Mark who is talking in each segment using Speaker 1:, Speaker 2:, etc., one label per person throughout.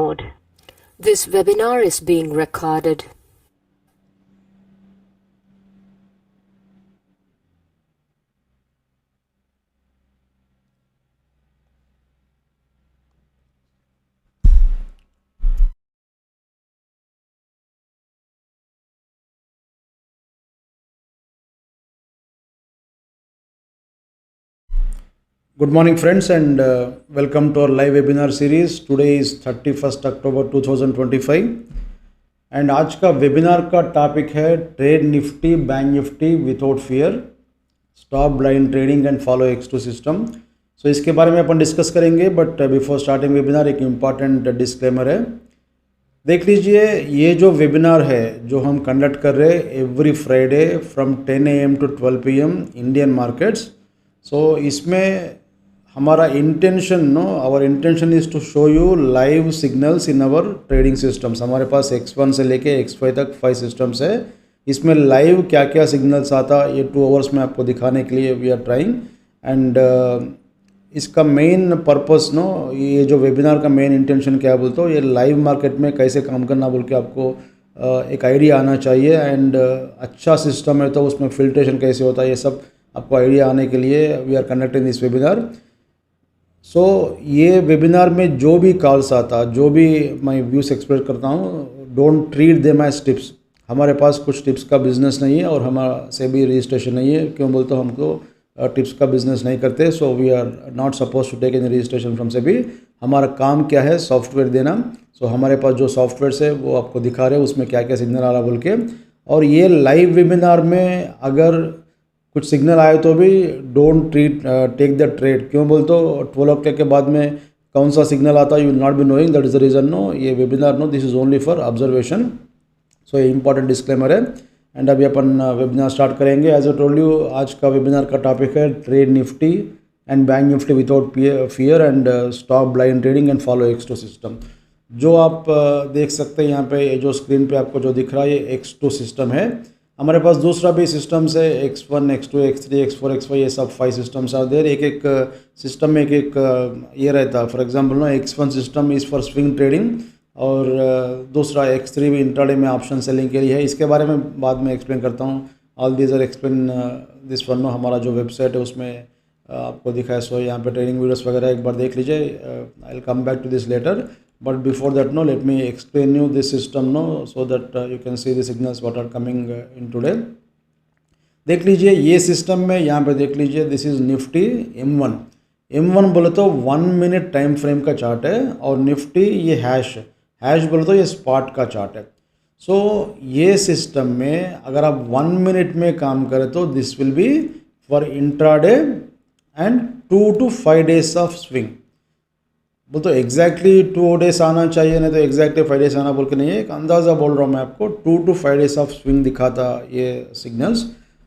Speaker 1: mode. This webinar is being recorded.
Speaker 2: Good morning friends and welcome to our live webinar series. Today is 31st October 2025 and आज का webinar का topic है trade Nifty bank Nifty without fear, stop blind trading and follow X2 system. So इसके बारे में अपन discuss करेंगे, but before starting webinar एक इम्पॉर्टेंट डिस्क्लेमर है. देख लीजिए, ये जो वेबिनार है जो हम कंडक्ट कर रहे हैं every Friday from 10 AM to 12 PM Indian markets. So इसमें हमारा intention our intention is to show you live signals in our trading systems. हमारे पास X1 से लेके X5 तक 5 सिस्टम्स है. इसमें लाइव क्या क्या सिग्नल्स आता ये 2 आवर्स में आपको दिखाने के लिए वी आर ट्राइंग. एंड इसका मेन पर्पस ये जो वेबिनार का मेन इंटेंशन क्या बोलते हो, ये लाइव मार्केट में कैसे काम करना बोल के आपको एक आइडिया आना चाहिए. एंड अच्छा सिस्टम है तो उसमें फिल्ट्रेशन कैसे होता है, ये सब आपको आइडिया आने के लिए we are conducting this webinar. So ये वेबिनार में जो भी कॉल्स आता, जो भी मैं व्यूज़ एक्सप्रेस करता हूँ, don't treat them as tips. हमारे पास कुछ टिप्स का बिजनेस नहीं है और हमारा से भी रजिस्ट्रेशन नहीं है. क्यों बोलते हो, हमको टिप्स का बिजनेस नहीं करते. So we are not suppose to take any registration from से भी. हमारा काम क्या है, सॉफ्टवेयर देना. सो हमारे पास जो सॉफ्टवेयर है वो आपको दिखा रहे हैं उसमें क्या क्या सिग्नल आ रहा बोल के. और ये लाइव वेबिनार में अगर कुछ सिग्नल आए तो भी डोंट टेक द ट्रेड. क्यों बोलते हो, 12 o'clock के बाद में कौन सा सिग्नल आता you will not be knowing. That is the reason ये webinar this is only for observation. So ये इंपॉर्टेंट डिस्क्लेमर है. एंड अभी अपन वेबिनार स्टार्ट करेंगे. एज ए टोल्ड यू, आज का वेबिनार का टॉपिक है trade Nifty and bank Nifty without fear and stop blind trading and follow X2 system. जो आप देख सकते हैं यहाँ पे, ये जो स्क्रीन पे आपको जो दिख रहा है ये X2 सिस्टम है. हमारे पास दूसरा भी सिस्टम्स है, X1, X2, X3, X4, X5, ये सब 5 सिस्टम्स आर देयर. एक एक सिस्टम में एक एक ये रहता है. For example X1 system is for swing trading और दूसरा X3 भी इंट्राडे में ऑप्शन सेलिंग के लिए है. इसके बारे में बाद में एक्सप्लेन करता हूँ. All these are explain this one. हमारा जो वेबसाइट है उसमें आपको दिखाया. सो यहाँ पे ट्रेडिंग वीडियोस वगैरह एक बार देख लीजिए. I will come back to this later. But before that, let me explain you this system, so that you can see the signals what are coming in today. देख लीजिए ये सिस्टम में, यहाँ पे देख लीजिए, दिस इज निफ्टी M1 बोले तो 1 मिनट टाइम फ्रेम का चार्ट है. और निफ्टी ये हैश बोले तो ये स्पॉट का चार्ट है. सो ये सिस्टम में अगर आप 1 मिनट में काम करें तो this will B for intraday and 2 to 5 days of swing. बोल तो एग्जैक्टली 2 days आना चाहिए, नहीं तो एग्जैक्टली 5 days आना बोल के नहीं है. एक अंदाज़ा बोल रहा हूँ मैं आपको. 2 to 5 days ऑफ स्विंग दिखाता ये सिग्नल्स.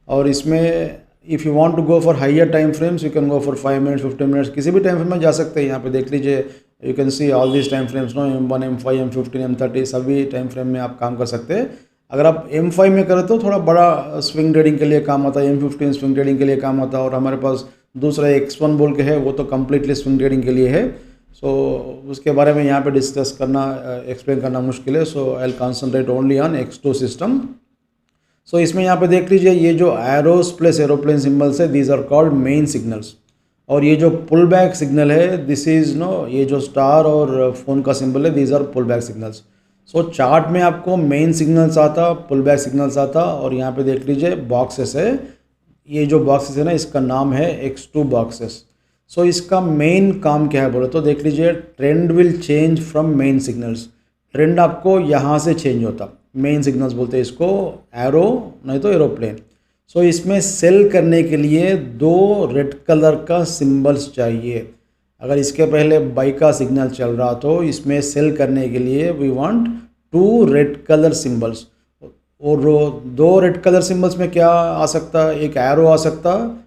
Speaker 2: और इसमें if you want to go for higher time frames you can go for 5 minutes 15 minutes, किसी भी टाइम फ्रेम में जा सकते हैं. यहाँ पे देख लीजिए, you can see all this time frames M1, M5, M15, M30 सभी टाइम फ्रेम में आप काम कर सकते हैं. अगर आप M5 में करें तो थोड़ा बड़ा स्विंग ट्रेडिंग के लिए काम आता है. M15 स्विंग ट्रेडिंग के लिए काम आता है. और हमारे पास दूसरा X1 बोल के है, वो तो कम्प्लीटली स्विंग ट्रेडिंग के लिए है. सो उसके बारे में यहाँ पे डिस्कस करना, एक्सप्लेन करना मुश्किल है. So I will concentrate only on X2 system. So इसमें यहाँ पे देख लीजिए, ये जो एरोस प्लस एरोप्लेन सिंबल्स है these are called main signals. और ये जो पुल बैक सिग्नल है दिस इज़ ये जो स्टार और फोन का सिंबल है these are pull back signals. So chart में आपको मेन सिग्नल्स आता, पुल बैक सिग्नल्स आता. और यहाँ पे देख लीजिए बॉक्सेस है. ये जो बॉक्सेस है इसका नाम है X2 बॉक्सेस. सो इसका मेन काम क्या है बोले तो देख लीजिए, trend will change from main signals. Trend आपको यहाँ से चेंज होता. मेन सिग्नल्स बोलते हैं इसको, एरो नहीं तो एरोप्लेन. सो इसमें सेल करने के लिए 2 रेड कलर का सिंबल्स चाहिए. अगर इसके पहले बाई का सिग्नल चल रहा तो इसमें सेल करने के लिए we want 2 red colour symbols. और 2 रेड कलर सिंबल्स में क्या आ सकता, एक एरो आ सकता,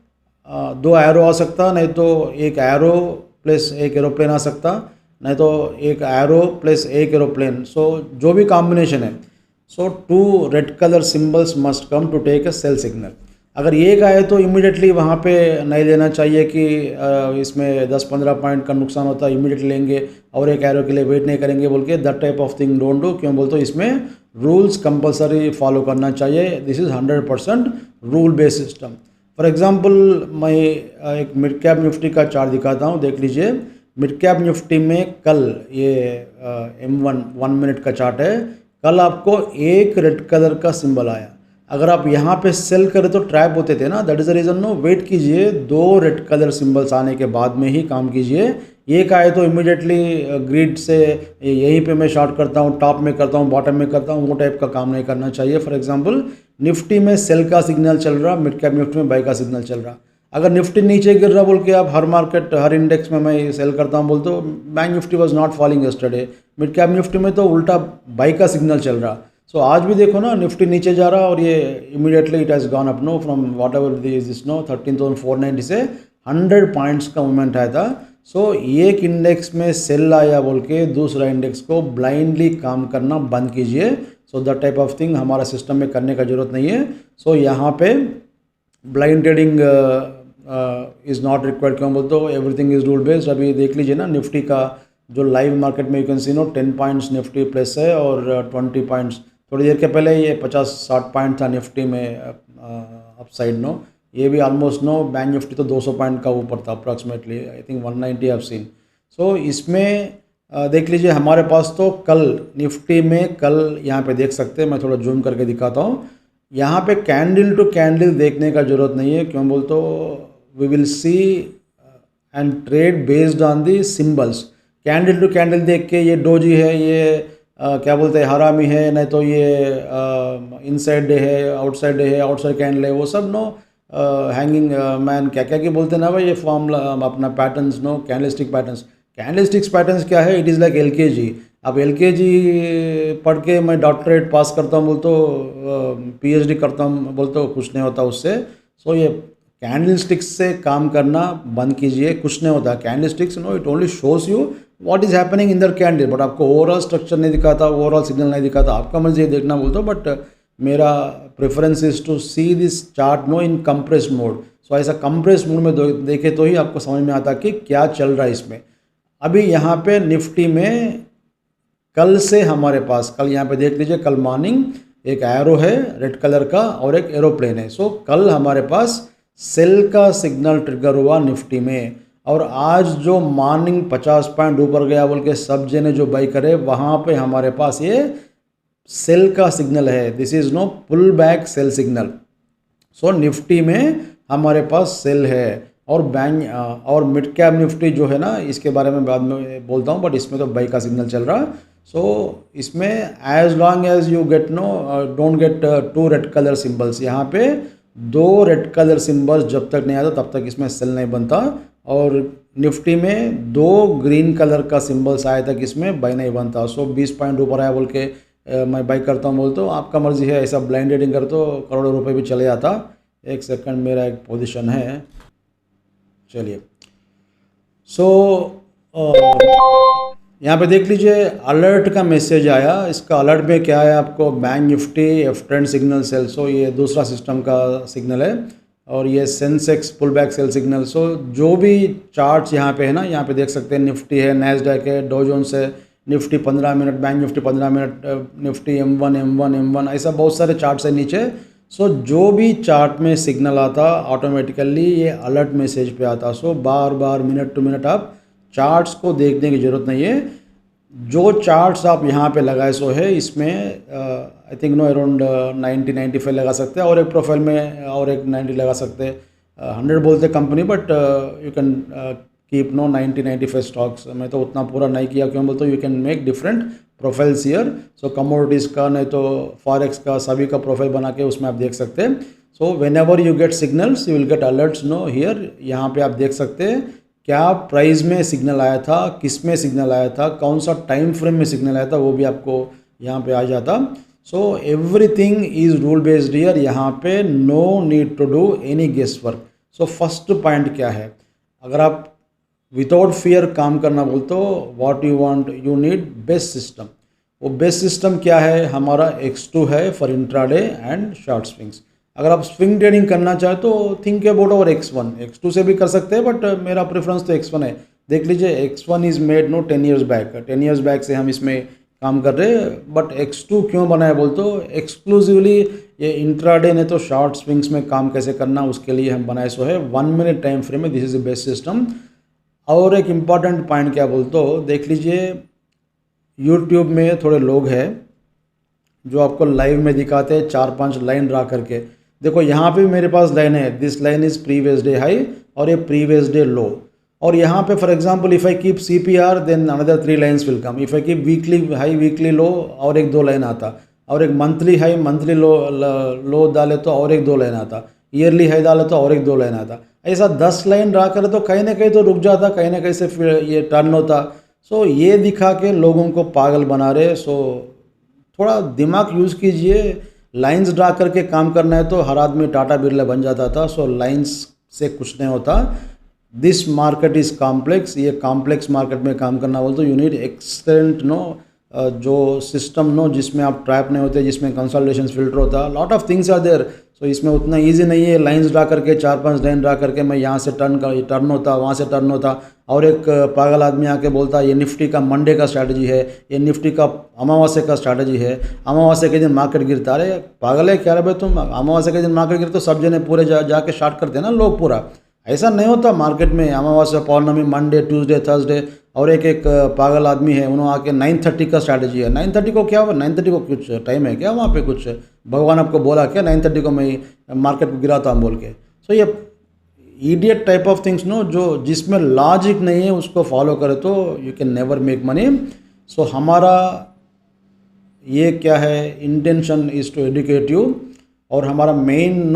Speaker 2: 2 एरो आ सकता, नहीं तो एक एरो प्लस एक एरोप्लेन आ सकता, नहीं तो एक एरो प्लस एक एरोप्लेन. सो जो भी कॉम्बिनेशन है. So 2 red colour symbols must come to take a sell signal. अगर एक आए तो इमीडिएटली वहाँ पे नहीं लेना चाहिए कि इसमें 10-15 पॉइंट का नुकसान होता है, इमीडिएटली लेंगे और एक एरो के लिए वेट नहीं करेंगे बोल के, that type of thing don't do. क्यों बोलते हो, इसमें रूल्स कंपलसरी फॉलो करना चाहिए। This is 100% rule based system. For example मैं एक मिड कैप निफ्टी का चार्ट दिखाता हूँ, देख लीजिए। मिड कैप निफ्टी में कल ये M1 1 मिनट का चार्ट है, कल आपको एक रेड कलर का सिंबल आया। अगर आप यहाँ पे सेल करें तो ट्रैप होते थे ना, that is the reason. No, wait कीजिए, 2 रेड कलर सिंबल्स आने के बाद में ही काम कीजिए। एक आए तो इमीडिएटली ग्रिड से यहीं पे मैं शॉर्ट करता हूँ, टॉप में करता हूँ, बॉटम में करता हूँ, वो टाइप का काम नहीं करना चाहिए। फॉर एग्जांपल निफ्टी में सेल का सिग्नल चल रहा, मिड कैप निफ्टी में बाई का सिग्नल चल रहा। अगर निफ्टी नीचे गिर रहा बोल के आप हर मार्केट हर इंडेक्स में मैं सेल करता हूँ बोलते हो, bank Nifty was not falling yesterday, mid cap Nifty में तो उल्टा बाई का सिग्नल चल रहा। सो आज भी देखो ना, निफ्टी नीचे जा रहा और ये immediately it has gone up no from whatever this no 13,490 से 100 पॉइंट्स का मूवमेंट आया था। सो एक इंडेक्स में सेल आया बोल के दूसरा इंडेक्स को ब्लाइंडली काम करना बंद कीजिए। So that type of thing हमारा सिस्टम में करने का जरूरत नहीं है। सो यहाँ पे blind trading is not required. क्यों बोलते हो, एवरीथिंग इज़ रूल बेस्ड। अभी देख लीजिए ना, निफ्टी का जो लाइव मार्केट में you can see no 10 points Nifty plus है और 20 पॉइंट्स, थोड़ी देर के पहले ये 50-60 पॉइंट था निफ्टी में अपसाइड नो। ये भी ऑलमोस्ट नो, बैंक निफ्टी तो 200 पॉइंट का ऊपर था approximately, I think 190 have seen. So इसमें देख लीजिए हमारे पास तो कल निफ्टी में, कल यहाँ पे देख सकते हैं, मैं थोड़ा जूम करके दिखाता हूँ। यहाँ पे कैंडल टू कैंडल देखने का जरूरत नहीं है। क्यों बोलते हो, we will see and trade based on the symbols. Candle to candle देख के ये डोजी है, ये क्या बोलते हैं हरामी है, नहीं तो ये इनसाइड डे है, आउटसाइड डे है, आउटसाइड कैंडल है, वो सब नो हैंगिंग मैन क्या क्या बोलते हैं ना भाई, ये फॉर्मूला अपना patterns no, candlestick patterns. Candlesticks patterns क्या है, इट इज़ लाइक LKG। अब LKG पढ़ के मैं डॉक्टरेट पास करता हूँ बोलते हो, PhD करता हूँ बोलते हो, कुछ नहीं होता उससे। सो ये कैंडलस्टिक्स से काम करना बंद कीजिए, कुछ नहीं होता। Candlesticks no, it only shows you what is happening in the candle, but आपको ओवरऑल स्ट्रक्चर नहीं दिखाता, ओवरऑल सिग्नल नहीं दिखाता। आपका मर्जी ये देखना बोलते हो, बट मेरा preference is to see this chart no in compressed mode. So ऐसा कंप्रेस्ड मोड में देखे तो ही आपको समझ में आता कि क्या चल रहा है इसमें। अभी यहाँ पे निफ्टी में कल से हमारे पास, कल यहाँ पे देख लीजिए, कल मॉर्निंग एक एरो है रेड कलर का और एक एरोप्लेन है। सो कल हमारे पास सेल का सिग्नल ट्रिगर हुआ निफ्टी में, और आज जो मॉर्निंग 50 पॉइंट ऊपर गया बोल के सब जने जो बाई करे, वहाँ पे हमारे पास ये सेल का सिग्नल है। This is no pull back sell signal. So Nifty में हमारे पास सेल है, और बैंक और मिड कैप निफ्टी जो है ना, इसके बारे में बाद में बोलता हूँ, बट इसमें तो बाई का सिग्नल चल रहा। सो इसमें as long as you get no don't get 2 red colour symbols, यहाँ पे 2 रेड कलर सिम्बल्स जब तक नहीं आता तब तक इसमें सेल नहीं बनता। और निफ्टी में 2 ग्रीन कलर का सिम्बल्स आया तक इसमें बाई नहीं बनता। सो 20 पॉइंट ऊपर आया बोल के मैं बाई करता हूँ बोलते हो, आपका मर्जी है। ऐसा ब्लाइंड ट्रेडिंग कर तो करोड़ों रुपए भी चले जाता। एक सेकंड, मेरा एक पोजीशन है, चलिए। सो यहाँ पे देख लीजिए अलर्ट का मैसेज आया। इसका अलर्ट में क्या है, आपको Bank Nifty F trend signal sell, so ये दूसरा सिस्टम का सिग्नल है, और ये Sensex pull back sell signal. So जो भी चार्ट्स यहाँ पे है ना, यहाँ पे देख सकते हैं निफ्टी है, नैस्डैक है, डॉ जोन्स है, Nifty 15 minute, bank Nifty 15 minute, Nifty M1 ऐसा बहुत सारे चार्ट्स है नीचे। सो जो भी चार्ट में सिग्नल आता ऑटोमेटिकली ये अलर्ट मैसेज पे आता। सो बार बार मिनट टू मिनट आप चार्ट्स को देखने की ज़रूरत नहीं है। जो चार्ट्स आप यहाँ पे लगाए सो है, इसमें आई थिंक नो अराउंड 90-95 लगा सकते हैं, और एक प्रोफाइल में और एक 90 लगा सकते हैं। 100 बोलते company, but you can keep no 90-95 stocks. मैं तो उतना पूरा नहीं किया, क्यों बोलते you can make different profiles here. So commodities का, नहीं तो फॉरेक्स का, सभी का प्रोफाइल बना के उसमें आप देख सकते हैं। So whenever you get signals you will get alerts no here. यहाँ पे आप देख सकते हैं क्या प्राइस में सिग्नल आया था, किस में सिग्नल आया था, कौन सा टाइम फ्रेम में सिग्नल आया था, वो भी आपको यहाँ पे आ जाता। So everything is rule based here. यहाँ पे no need to do any guess work. So first point क्या है, अगर आप विदाउट फियर काम करना बोलते हो, what you want, you need best system. वो बेस्ट सिस्टम क्या है, हमारा X2 है for intraday and short swings. अगर आप स्विंग ट्रेडिंग करना चाहे तो थिंक अबाउट और X1, X2 से भी कर सकते हैं, बट मेरा प्रेफरेंस तो X1 है। देख लीजिए X1 is made no 10 years back, 10 years back से हम इसमें काम कर रहे हैं। बट X2 क्यों बनाया बोल तो एक्सक्लूसिवली ये इंट्राडे ने तो शॉर्ट स्विंग्स में काम कैसे करना उसके लिए हम बनाए सो है 1 मिनट टाइम फ्रेम में। This is the best system. और एक इम्पॉर्टेंट पॉइंट क्या बोल तो देख लीजिए यूट्यूब में थोड़े लोग हैं जो आपको लाइव में दिखाते हैं 4-5 लाइन ड्रा करके। देखो यहाँ पे मेरे पास लाइन है, this line is previous day high और ये प्रीवियस डे लो। और यहाँ पे for example if I keep CPR then another 3 lines will come. If I keep weekly high weekly low और एक 2 लाइन आता, और एक मंथली हाई मंथली लो डाले तो और एक 2 लाइन आता, ईयरली हाई डाले तो और एक 2 लाइन आता। ऐसा 10 लाइन ड्रा करे तो कहीं ना कहीं तो रुक जाता, कहीं ना कहीं से फिर ये टर्न होता। सो ये दिखा के लोगों को पागल बना रहे। सो थोड़ा दिमाग यूज़ कीजिए, लाइंस ड्रा करके काम करना है तो हर आदमी टाटा बिरला बन जाता था। सो लाइंस से कुछ नहीं होता। दिस मार्केट इज़ कॉम्प्लेक्स, ये कॉम्प्लेक्स मार्केट में काम करना बोल तो यू नीड एक्सलेंट जो सिस्टम जिसमें आप ट्रैप नहीं होते, जिसमें कंसल्टेशन फिल्टर होता, lot of things are there. So इसमें उतना इजी नहीं है लाइंस ड्रा करके 4-5 लाइन ड्रा करके मैं यहाँ से टर्न होता, वहाँ से टर्न होता। और एक पागल आदमी आके बोलता ये निफ्टी का मंडे का स्ट्रैटेजी है, ये निफ्टी का अमावस्या का स्ट्रैटेजी है, अमावस्या के दिन मार्केट गिरता। अरे पागल है क्या रे भाई तुम, अमावस्या के दिन मार्केट गिरते तो सब जने पूरे जाके स्टार्ट करते हैं ना लोग पूरा। ऐसा नहीं होता मार्केट में। अमावस्या पौर्णमी मंडे ट्यूसडे थर्सडे, और एक पागल आदमी है उन्होंने आके 9:30 का स्ट्रैटेजी है। 9:30 को क्या हुआ, 9:30 को कुछ टाइम है क्या वहाँ पे, कुछ भगवान आपको बोला क्या 9:30 को मैं मार्केट को गिराता हूँ बोल के। सो ये इडियट टाइप ऑफ थिंग्स जो जिसमें लॉजिक नहीं है उसको फॉलो करे तो you can never make money. So हमारा ये क्या है, intention is to educate you, और हमारा main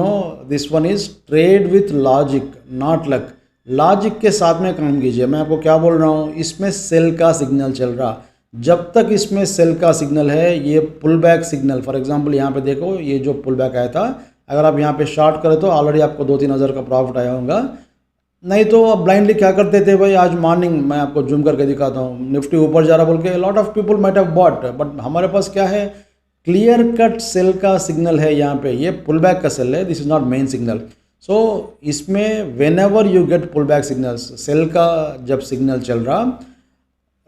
Speaker 2: this one is trade with logic not luck. Logic के साथ में काम कीजिए। मैं आपको क्या बोल रहा हूँ, इसमें सेल का सिग्नल चल रहा, जब तक इसमें सेल का सिग्नल है, ये pull back signal, for example यहाँ पे देखो ये जो पुल बैक आया था, अगर आप यहाँ पे शॉर्ट करें तो ऑलरेडी आपको 2-3 हज़ार का प्रॉफिट आया होगा। नहीं तो आप ब्लाइंडली क्या करते थे भाई, आज मॉर्निंग मैं आपको जूम करके दिखाता हूँ, निफ्टी ऊपर जा रहा बोल के lot of people might have bought, but हमारे पास क्या है, क्लियर कट सेल का सिग्नल है। यहाँ पे ये पुल बैक का सेल है, this is not main signal. So इसमें whenever you get pull back signals, sell का जब सिग्नल चल रहा,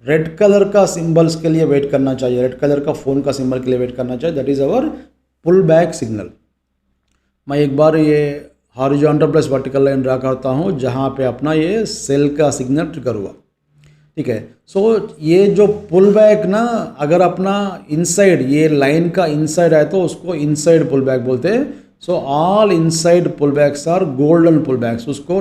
Speaker 2: रेड कलर का सिंबल्स के लिए वेट करना चाहिए, रेड कलर का फोन का सिंबल के लिए वेट करना चाहिए, that is our pull back signal. मैं एक बार ये horizontal plus vertical line draw करता हूँ जहाँ पे अपना ये सेल का सिग्नल ट्रिगर हुआ, ठीक है। सो ये जो पुल बैक ना, अगर अपना इनसाइड ये लाइन का इनसाइड है तो उसको इनसाइड पुल बैक बोलते हैं। So all inside pull backs are golden pull backs, उसको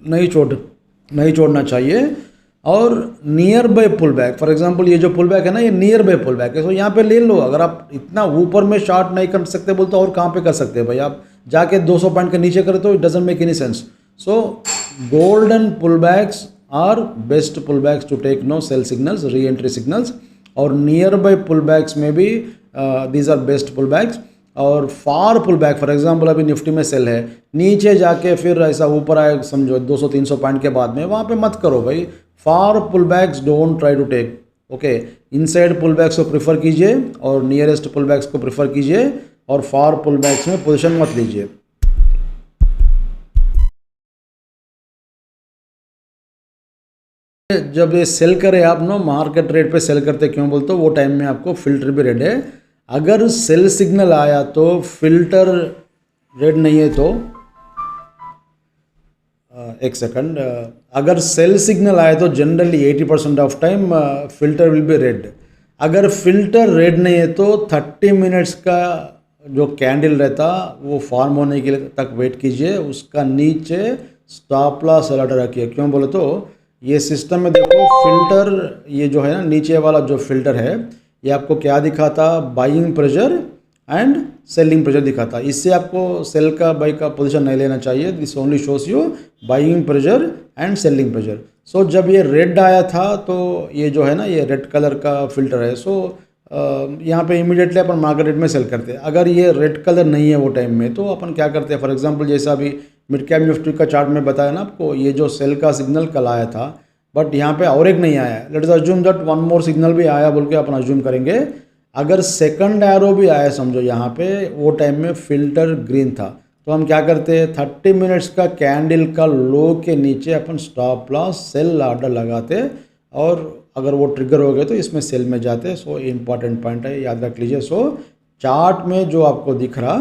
Speaker 2: नहीं छोड़ना चाहिए। और near by pull back, for example ये जो पुल बैक है ना, ये नियर बाय पुल बैक है। सो यहाँ पे ले लो, अगर आप इतना ऊपर में शॉर्ट नहीं कर सकते बोलते और कहाँ पे कर सकते हैं भाई, आप जाके 200 पॉइंट के नीचे करें तो it doesn't make any sense. So golden pull backs are best pull backs to take sell signals, re entry signals, और नियर बाय पुल बैक्स में भी these are best pull backs. और far pull back, for example अभी Nifty में sell है, नीचे जाके फिर ऐसा ऊपर आए समझो 200-300 पॉइंट के बाद में, वहाँ पे मत करो भाई। Far pull backs don't try to take, okay. Inside pull backs को प्रिफर कीजिए और नियरेस्ट पुल बैक्स को प्रिफर कीजिए, और फार पुल बैक्स में पोजीशन मत लीजिए। जब ये सेल करे आप मार्केट रेट पे सेल करते क्यों बोलते हो, वो टाइम में आपको फिल्टर भी रेड है। अगर सेल सिग्नल आया तो फिल्टर रेड नहीं है तो एक सेकंड, अगर सेल सिग्नल आए तो generally 80% of time filter will be red. अगर फिल्टर रेड नहीं है तो 30 मिनट्स का जो कैंडल रहता वो फॉर्म होने के लिए तक वेट कीजिए, उसका नीचे स्टॉप लॉस अलर्ट रखिए। क्यों बोले तो ये सिस्टम में देखो फिल्टर, ये जो है ना नीचे वाला जो फिल्टर है, ये आपको क्या दिखाता, buying pressure and selling pressure दिखाता। इससे आपको सेल का बाई का पोजीशन नहीं लेना चाहिए, this only shows you buying pressure and selling pressure. So जब ये रेड आया था तो ये जो है ना, ये रेड कलर का फिल्टर है। सो यहाँ पे इमीडिएटली अपन मार्केट रेट में सेल करते हैं। अगर ये रेड कलर नहीं है वो टाइम में तो अपन क्या करते हैं, फॉर एग्जांपल जैसा अभी मिड कैप निफ्टी का चार्ट में बताया ना आपको, ये जो सेल का सिग्नल कल आया था बट यहाँ पे और एक नहीं आया, late us assume that one more signal भी आया बोल के अपन अज्यूम करेंगे। अगर सेकंड एरो भी आया समझो यहाँ पे, वो टाइम में फिल्टर ग्रीन था, तो हम क्या करते हैं 30 मिनट्स का कैंडल का लो के नीचे अपन स्टॉप लॉस सेल ऑर्डर लगाते, और अगर वो ट्रिगर हो गए तो इसमें सेल में जाते। सो इम्पॉर्टेंट पॉइंट है, याद रख लीजिए। सो चार्ट में जो आपको दिख रहा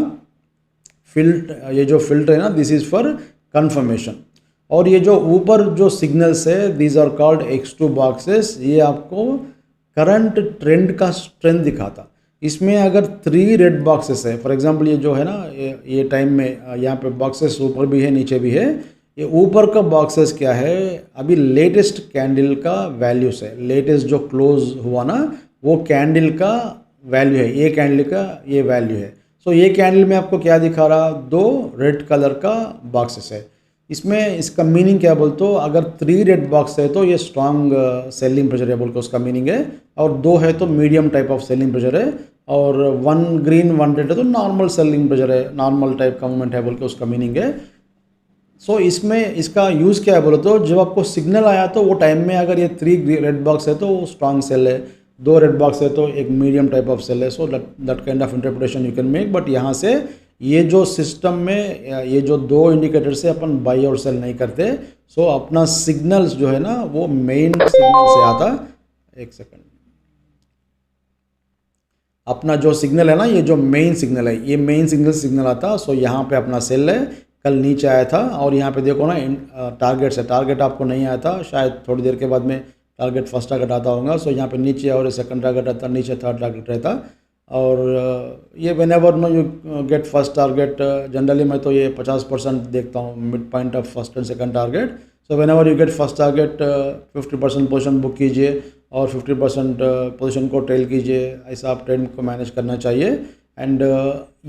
Speaker 2: ये जो फिल्टर है ना, दिस इज़ फॉर कंफर्मेशन। और ये जो ऊपर जो सिग्नल्स है, these are called X2 boxes, ये आपको करंट ट्रेंड का स्ट्रेंथ दिखाता। इसमें अगर 3 रेड बॉक्सेस है, फॉर एग्जांपल ये जो है ना, ये टाइम में यहाँ पे बॉक्सेस ऊपर भी है नीचे भी है। ये ऊपर का बॉक्सेस क्या है, अभी लेटेस्ट कैंडल का वैल्यूस है, लेटेस्ट जो क्लोज हुआ ना वो कैंडल का वैल्यू है, ये कैंडल का ये वैल्यू है। सो ये कैंडल में आपको क्या दिखा रहा, 2 रेड कलर का बॉक्सेस है। इसमें इसका मीनिंग क्या बोलते हो, अगर 3 रेड बॉक्स है तो ये स्ट्रांग सेलिंग प्रेशर है बोल के उसका मीनिंग है, और 2 है तो medium type of selling pressure है, और 1 ग्रीन 1 रेड है तो नॉर्मल सेलिंग प्रेशर है, नॉर्मल टाइप का मूवमेंट है बोल के उसका मीनिंग है। सो इसमें इसका यूज़ क्या है बोलो तो, जब आपको सिग्नल आया तो वो टाइम में अगर ये 3 रेड बॉक्स है तो वो स्ट्रांग सेल है, 2 रेड बॉक्स है तो एक मीडियम टाइप ऑफ सेल है। So that kind of interpretation you can make. But यहाँ से ये जो सिस्टम में ये जो 2 इंडिकेटर से अपन बाई और सेल नहीं करते। सो अपना सिग्नल्स जो है ना वो मेन सिग्नल से आता। एक सेकंड, अपना जो सिग्नल है ना, ये जो मेन सिग्नल है, ये मेन सिग्नल आता। सो यहाँ पे अपना सेल है, कल नीचे आया था, और यहाँ पे देखो ना टारगेट से, टारगेट आपको नहीं आया था, शायद थोड़ी देर के बाद में टारगेट फर्स्ट टारगेट आता होगा। सो यहाँ पे नीचे और सेकंड टारगेट आता, नीचे थर्ड टारगेट रहता। और ये whenever no you get first target, generally मैं तो ये 50% देखता हूँ mid point of first and second target. So whenever you get first target 50% position book कीजिए और 50% पोजीशन को ट्रेल कीजिए, ऐसा आप ट्रेंड को मैनेज करना चाहिए। एंड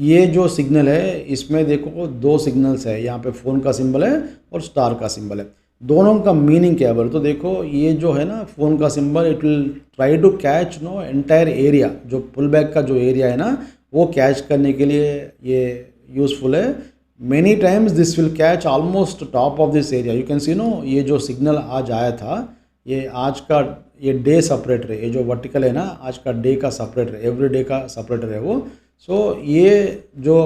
Speaker 2: ये जो सिग्नल है इसमें देखो 2 सिग्नल्स है, यहाँ पे फ़ोन का सिंबल है और स्टार का सिंबल है। दोनों का मीनिंग क्या बोले तो देखो, ये जो है ना फ़ोन का symbol, it will try to catch no entire area, जो पुल बैक का जो एरिया है ना वो कैच करने के लिए ये यूज़फुल है। Many times this will catch almost top of this area. You can see no, ये जो सिग्नल आज आया था, ये आज का ये डे सेपरेटर है, ये जो वर्टिकल है ना आज का डे का सेपरेटर है, एवरी डे का सेपरेटर है वो। सो ये जो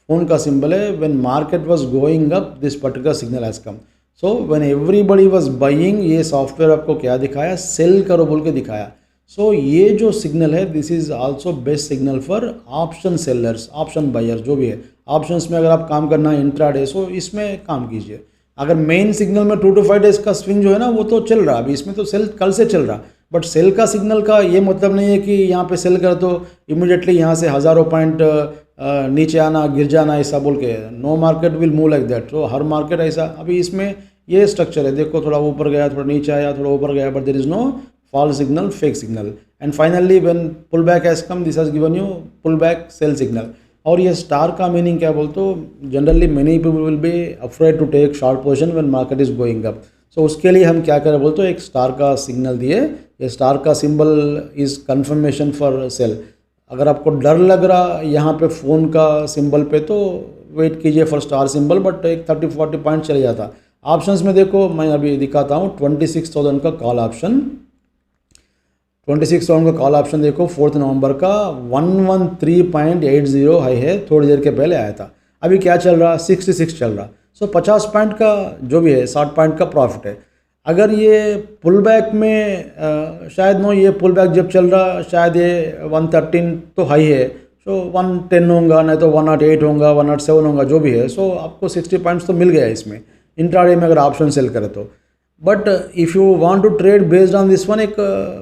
Speaker 2: फ़ोन का सिंबल है, when market was going up this particular signal has come. So when everybody was buying, ये सॉफ्टवेयर आपको क्या दिखाया, सेल करो बोल के दिखाया। सो ये जो सिग्नल है this is also best signal for option sellers, option buyers जो भी है। ऑप्शंस में अगर आप काम करना है इंट्राडे, सो इसमें काम कीजिए। अगर मेन सिग्नल में 2 to 5 डेज का स्विंग जो है ना वो तो चल रहा, अभी इसमें तो सेल कल से चल रहा, बट सेल का सिग्नल का ये मतलब नहीं है कि यहाँ पे सेल कर तो इमीडिएटली यहाँ से हज़ारों पॉइंट नीचे आना गिर जाना ऐसा बोल के, no market will move like that. तो हर मार्केट ऐसा, अभी इसमें ये स्ट्रक्चर है, देखो थोड़ा ऊपर गया, थोड़ा नीचे आया, थोड़ा ऊपर गया, but there is no fall signal, fake signal. And finally when pull back has come, this has given you pull back sell signal. और ये स्टार का मीनिंग क्या बोलते हो, generally many people will be afraid to take short position when market is going up. So उसके लिए हम क्या करें बोलते हो, एक स्टार का सिग्नल दिए। ये स्टार का symbol is confirmation for sale. अगर आपको डर लग रहा यहाँ पे फ़ोन का सिंबल पे, तो वेट कीजिए फॉर स्टार सिंबल, बट एक 30-40 पॉइंट चले जाता। ऑप्शंस में देखो मैं अभी दिखाता हूँ 26,000 का कॉल ऑप्शन, 26,000 का कॉल ऑप्शन देखो 4 नवंबर का 113.80 हाई है, थोड़ी देर के पहले आया था। अभी क्या चल रहा, 66 चल रहा। सो 50 पॉइंट का जो भी है 60 पॉइंट का प्रॉफिट है। अगर ये पुल बैक में शायद नो, ये पुल बैक जब चल रहा शायद ये 113 तो हाई है, सो 110 होगा, नहीं तो 108 होगा, 107 होगा, जो भी है। सो आपको 60 पॉइंट्स तो मिल गया इसमें इंट्राडे में अगर ऑप्शन सेल करे तो। But if you want to trade based on this one, एक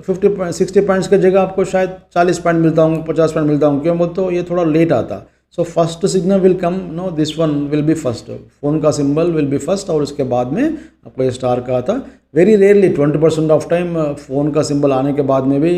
Speaker 2: 60 पॉइंट्स की जगह आपको शायद 40 पॉइंट मिलता हूँ, 50 पॉइंट मिलता हूँ, क्यों बोल तो ये थोड़ा लेट आता। So first signal will come, no this one will be first, phone का सिंबल विल बी फर्स्ट, और उसके बाद में आपको ये स्टार का आता। Very rarely 20% of time phone का सिंबल आने के बाद में भी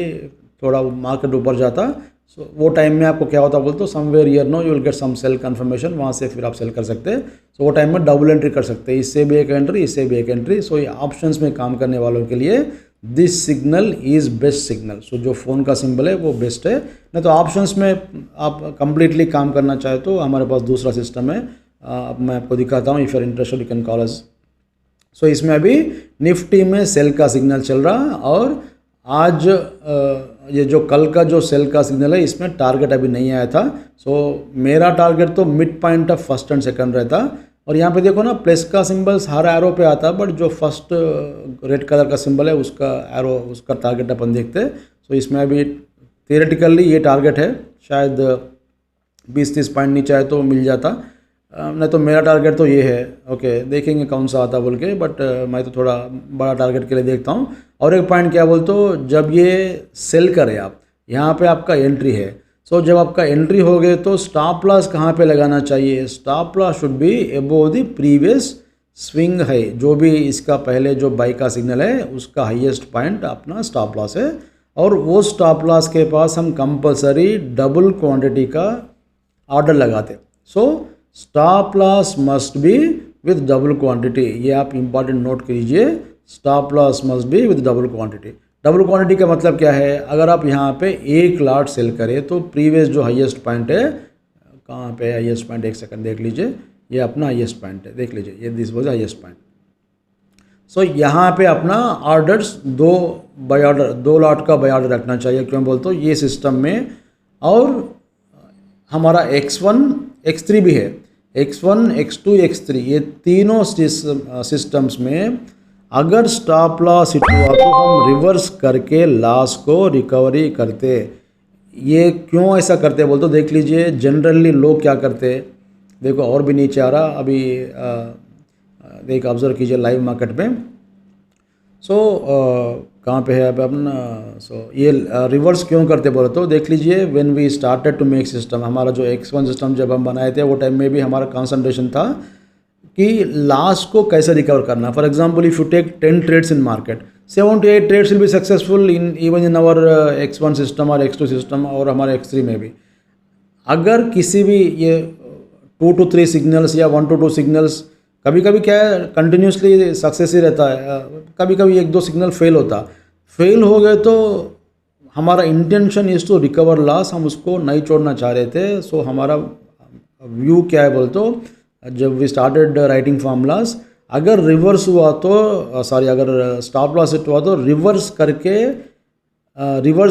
Speaker 2: थोड़ा मार्केट ऊपर जाता। सो वो टाइम में आपको क्या होता बोलते हो, somewhere here no you will get some sell confirmation, वहाँ से फिर आप सेल कर सकते हैं। सो वो टाइम में डबल एंट्री कर सकते हैं, इससे भी एक एंट्री, इससे भी एक एंट्री। सो ये ऑप्शंस में काम करने वालों के लिए this signal is best signal. So जो फ़ोन का सिंबल है वो बेस्ट है। नहीं तो ऑप्शंस में आप कंप्लीटली काम करना चाहे तो हमारे पास दूसरा सिस्टम है, मैं आपको दिखाता हूँ। If you are interested you can call us. So इसमें अभी निफ्टी में सेल का सिग्नल चल रहा, और आज ये जो कल का जो सेल का सिग्नल है इसमें टारगेट अभी नहीं आया था। सो मेरा टारगेट तो mid point of first and second रहता। और यहाँ पे देखो ना प्लस का सिंबल्स हर एरो पे आता, बट जो फर्स्ट रेड कलर का सिंबल है उसका एरो उसका टारगेट अपन देखते हैं। सो इसमें अभी थियरेटिकली ये टारगेट है, शायद 20-30 पॉइंट नीचे आए तो मिल जाता, नहीं तो मेरा टारगेट तो ये है। ओके, देखेंगे कौन सा आता बोल के, बट मैं तो थोड़ा बड़ा टारगेट के लिए देखता हूँ। और एक पॉइंट क्या बोलते हो, जब ये सेल करे आप, यहाँ पे आपका एंट्री है। सो जब आपका एंट्री हो गए तो स्टॉप लॉस कहाँ पे लगाना चाहिए? Stop loss should be above the previous swing है, जो भी इसका पहले जो बाई का सिग्नल है उसका हाईएस्ट पॉइंट अपना स्टॉप लॉस है। और वो स्टॉप लॉस के पास हम कंपलसरी डबल क्वांटिटी का ऑर्डर लगाते। So stop loss must be with double quantity, ये आप इंपॉर्टेंट नोट कीजिए। Stop loss must be with double quantity. Double quantity का मतलब क्या है? अगर आप यहाँ पे एक लॉट सेल करें तो प्रीवियस जो हाईएस्ट पॉइंट है, कहाँ पे हाईएस्ट पॉइंट, एक सेकंड देख लीजिए, ये अपना हाईएस्ट पॉइंट है, देख लीजिए, ये दिस वाज हाईएस्ट पॉइंट। सो यहाँ पे अपना ऑर्डर्स दो लॉट का बाय ऑर्डर रखना चाहिए। क्यों बोलते हो? ये सिस्टम में और हमारा X1 X3 भी है, X1 X2 X3, ये तीनों सिस्टम्स में अगर स्टॉप लॉस हिट हुआ तो हम रिवर्स करके लॉस को रिकवरी करते। ये क्यों ऐसा करते बोलते? देख लीजिए जनरली लोग क्या करते, देखो और भी नीचे आ रहा अभी, देख ऑब्जर्व कीजिए लाइव मार्केट में। सो कहाँ पे है अब अपना? सो ये रिवर्स क्यों करते बोले तो देख लीजिए, when we started to make system, हमारा जो X1 सिस्टम जब हम बनाए थे वो टाइम में भी हमारा कंसंट्रेशन था कि लॉस को कैसे रिकवर करना। For example if you take 10 trades in market, 7 to 8 trades will be successful in even in our X1 system और X2 सिस्टम और हमारे X3 में भी। अगर किसी भी ये 2 to 3 सिग्नल्स या 1 to 2 सिग्नल्स, कभी कभी क्या है कंटिन्यूसली सक्सेस ही रहता है, कभी कभी 1-2 सिग्नल फेल होता, फेल हो गए तो हमारा intention is to recover loss, हम उसको नहीं छोड़ना चाह रहे थे। सो हमारा व्यू क्या है बोल तो, जब वी स्टार्टेड राइटिंग फार्मूलास, अगर रिवर्स हुआ तो अगर स्टॉप लॉस हिट हुआ तो रिवर्स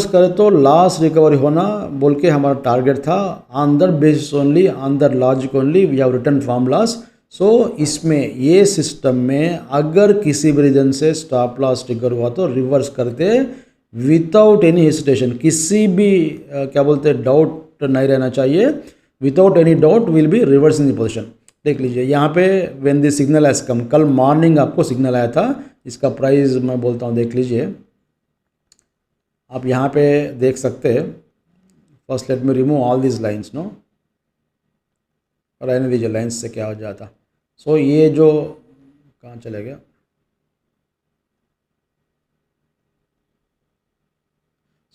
Speaker 2: करे तो लॉस रिकवरी होना बोल के हमारा टारगेट था। On that basis only, on that logic only we have written formulas. So इसमें ये सिस्टम में अगर किसी भी रीजन से स्टॉप लॉस ट्रिगर हुआ तो रिवर्स करते विदाउट एनी हेसिटेशन, किसी भी क्या बोलते हैं डाउट नहीं रहना चाहिए। Without any doubt will be reversing the position. देख लीजिए यहाँ पे when the signal has come, कल मॉर्निंग आपको सिग्नल आया था, इसका प्राइस मैं बोलता हूँ, देख लीजिए आप यहाँ पे देख सकते हैं। First let me remove all this lines, no रहने दीजिए, लाइन्स से क्या हो जाता। सो ये जो कहाँ चले गया,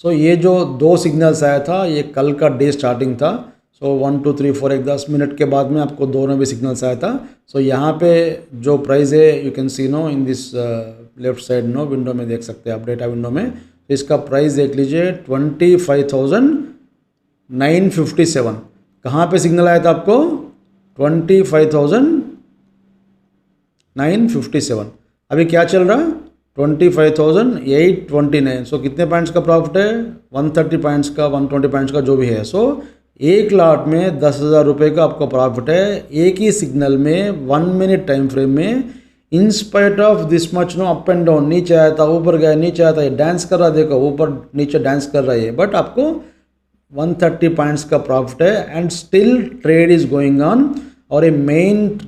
Speaker 2: सो ये जो 2 सिग्नल्स आया था ये कल का डे स्टार्टिंग था। सो 1 2 3 4 एक 10 मिनट के बाद में आपको दोनों भी सिग्नल्स आया था। सो यहाँ पे जो प्राइस है you can see no in this left side no window में देख सकते हैं आप, डेटा विंडो में। तो इसका प्राइस देख लीजिए 25,957। कहाँ पे सिग्नल आया था आपको? 25,957। अभी क्या चल रहा? 25,829। सो कितने पॉइंट्स का प्रॉफिट है? 130 पॉइंट्स का, 120 पॉइंट्स का जो भी है। सो एक लॉट में 10,000 रुपये का आपको प्रॉफिट है, एक ही सिग्नल में 1 मिनट टाइम फ्रेम में। In spite of this much no up and down, नीचे आया था ऊपर गया, नीचे आया था, ये डांस कर रहा है, देखो ऊपर नीचे डांस कर रहा है, बट आपको 130 पॉइंट्स का प्रॉफिट है and still trade is going on. और ये मेन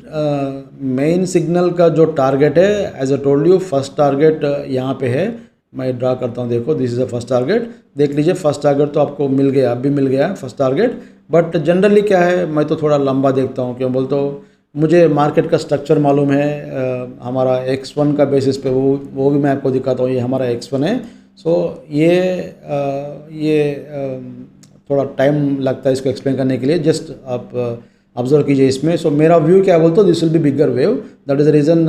Speaker 2: सिग्नल का जो टारगेट है, as a told you, first target यहाँ पे है, मैं ड्रा करता हूँ, देखो this is the first target. देख लीजिए फर्स्ट टारगेट तो आपको मिल गया, अभी मिल गया फर्स्ट टारगेट। बट जनरली क्या है, मैं तो थोड़ा लंबा देखता हूँ, क्यों बोलते हो, मुझे मार्केट का स्ट्रक्चर मालूम है। हमारा X1 का बेसिस पे वो भी मैं आपको दिखाता हूँ, ये हमारा X1 है। सो ये थोड़ा टाइम लगता है इसको एक्सप्लेन करने के लिए, जस्ट आप ऑब्जर्व कीजिए इसमें। सो मेरा व्यू क्या बोलते हो, this will be bigger wave, that is the reason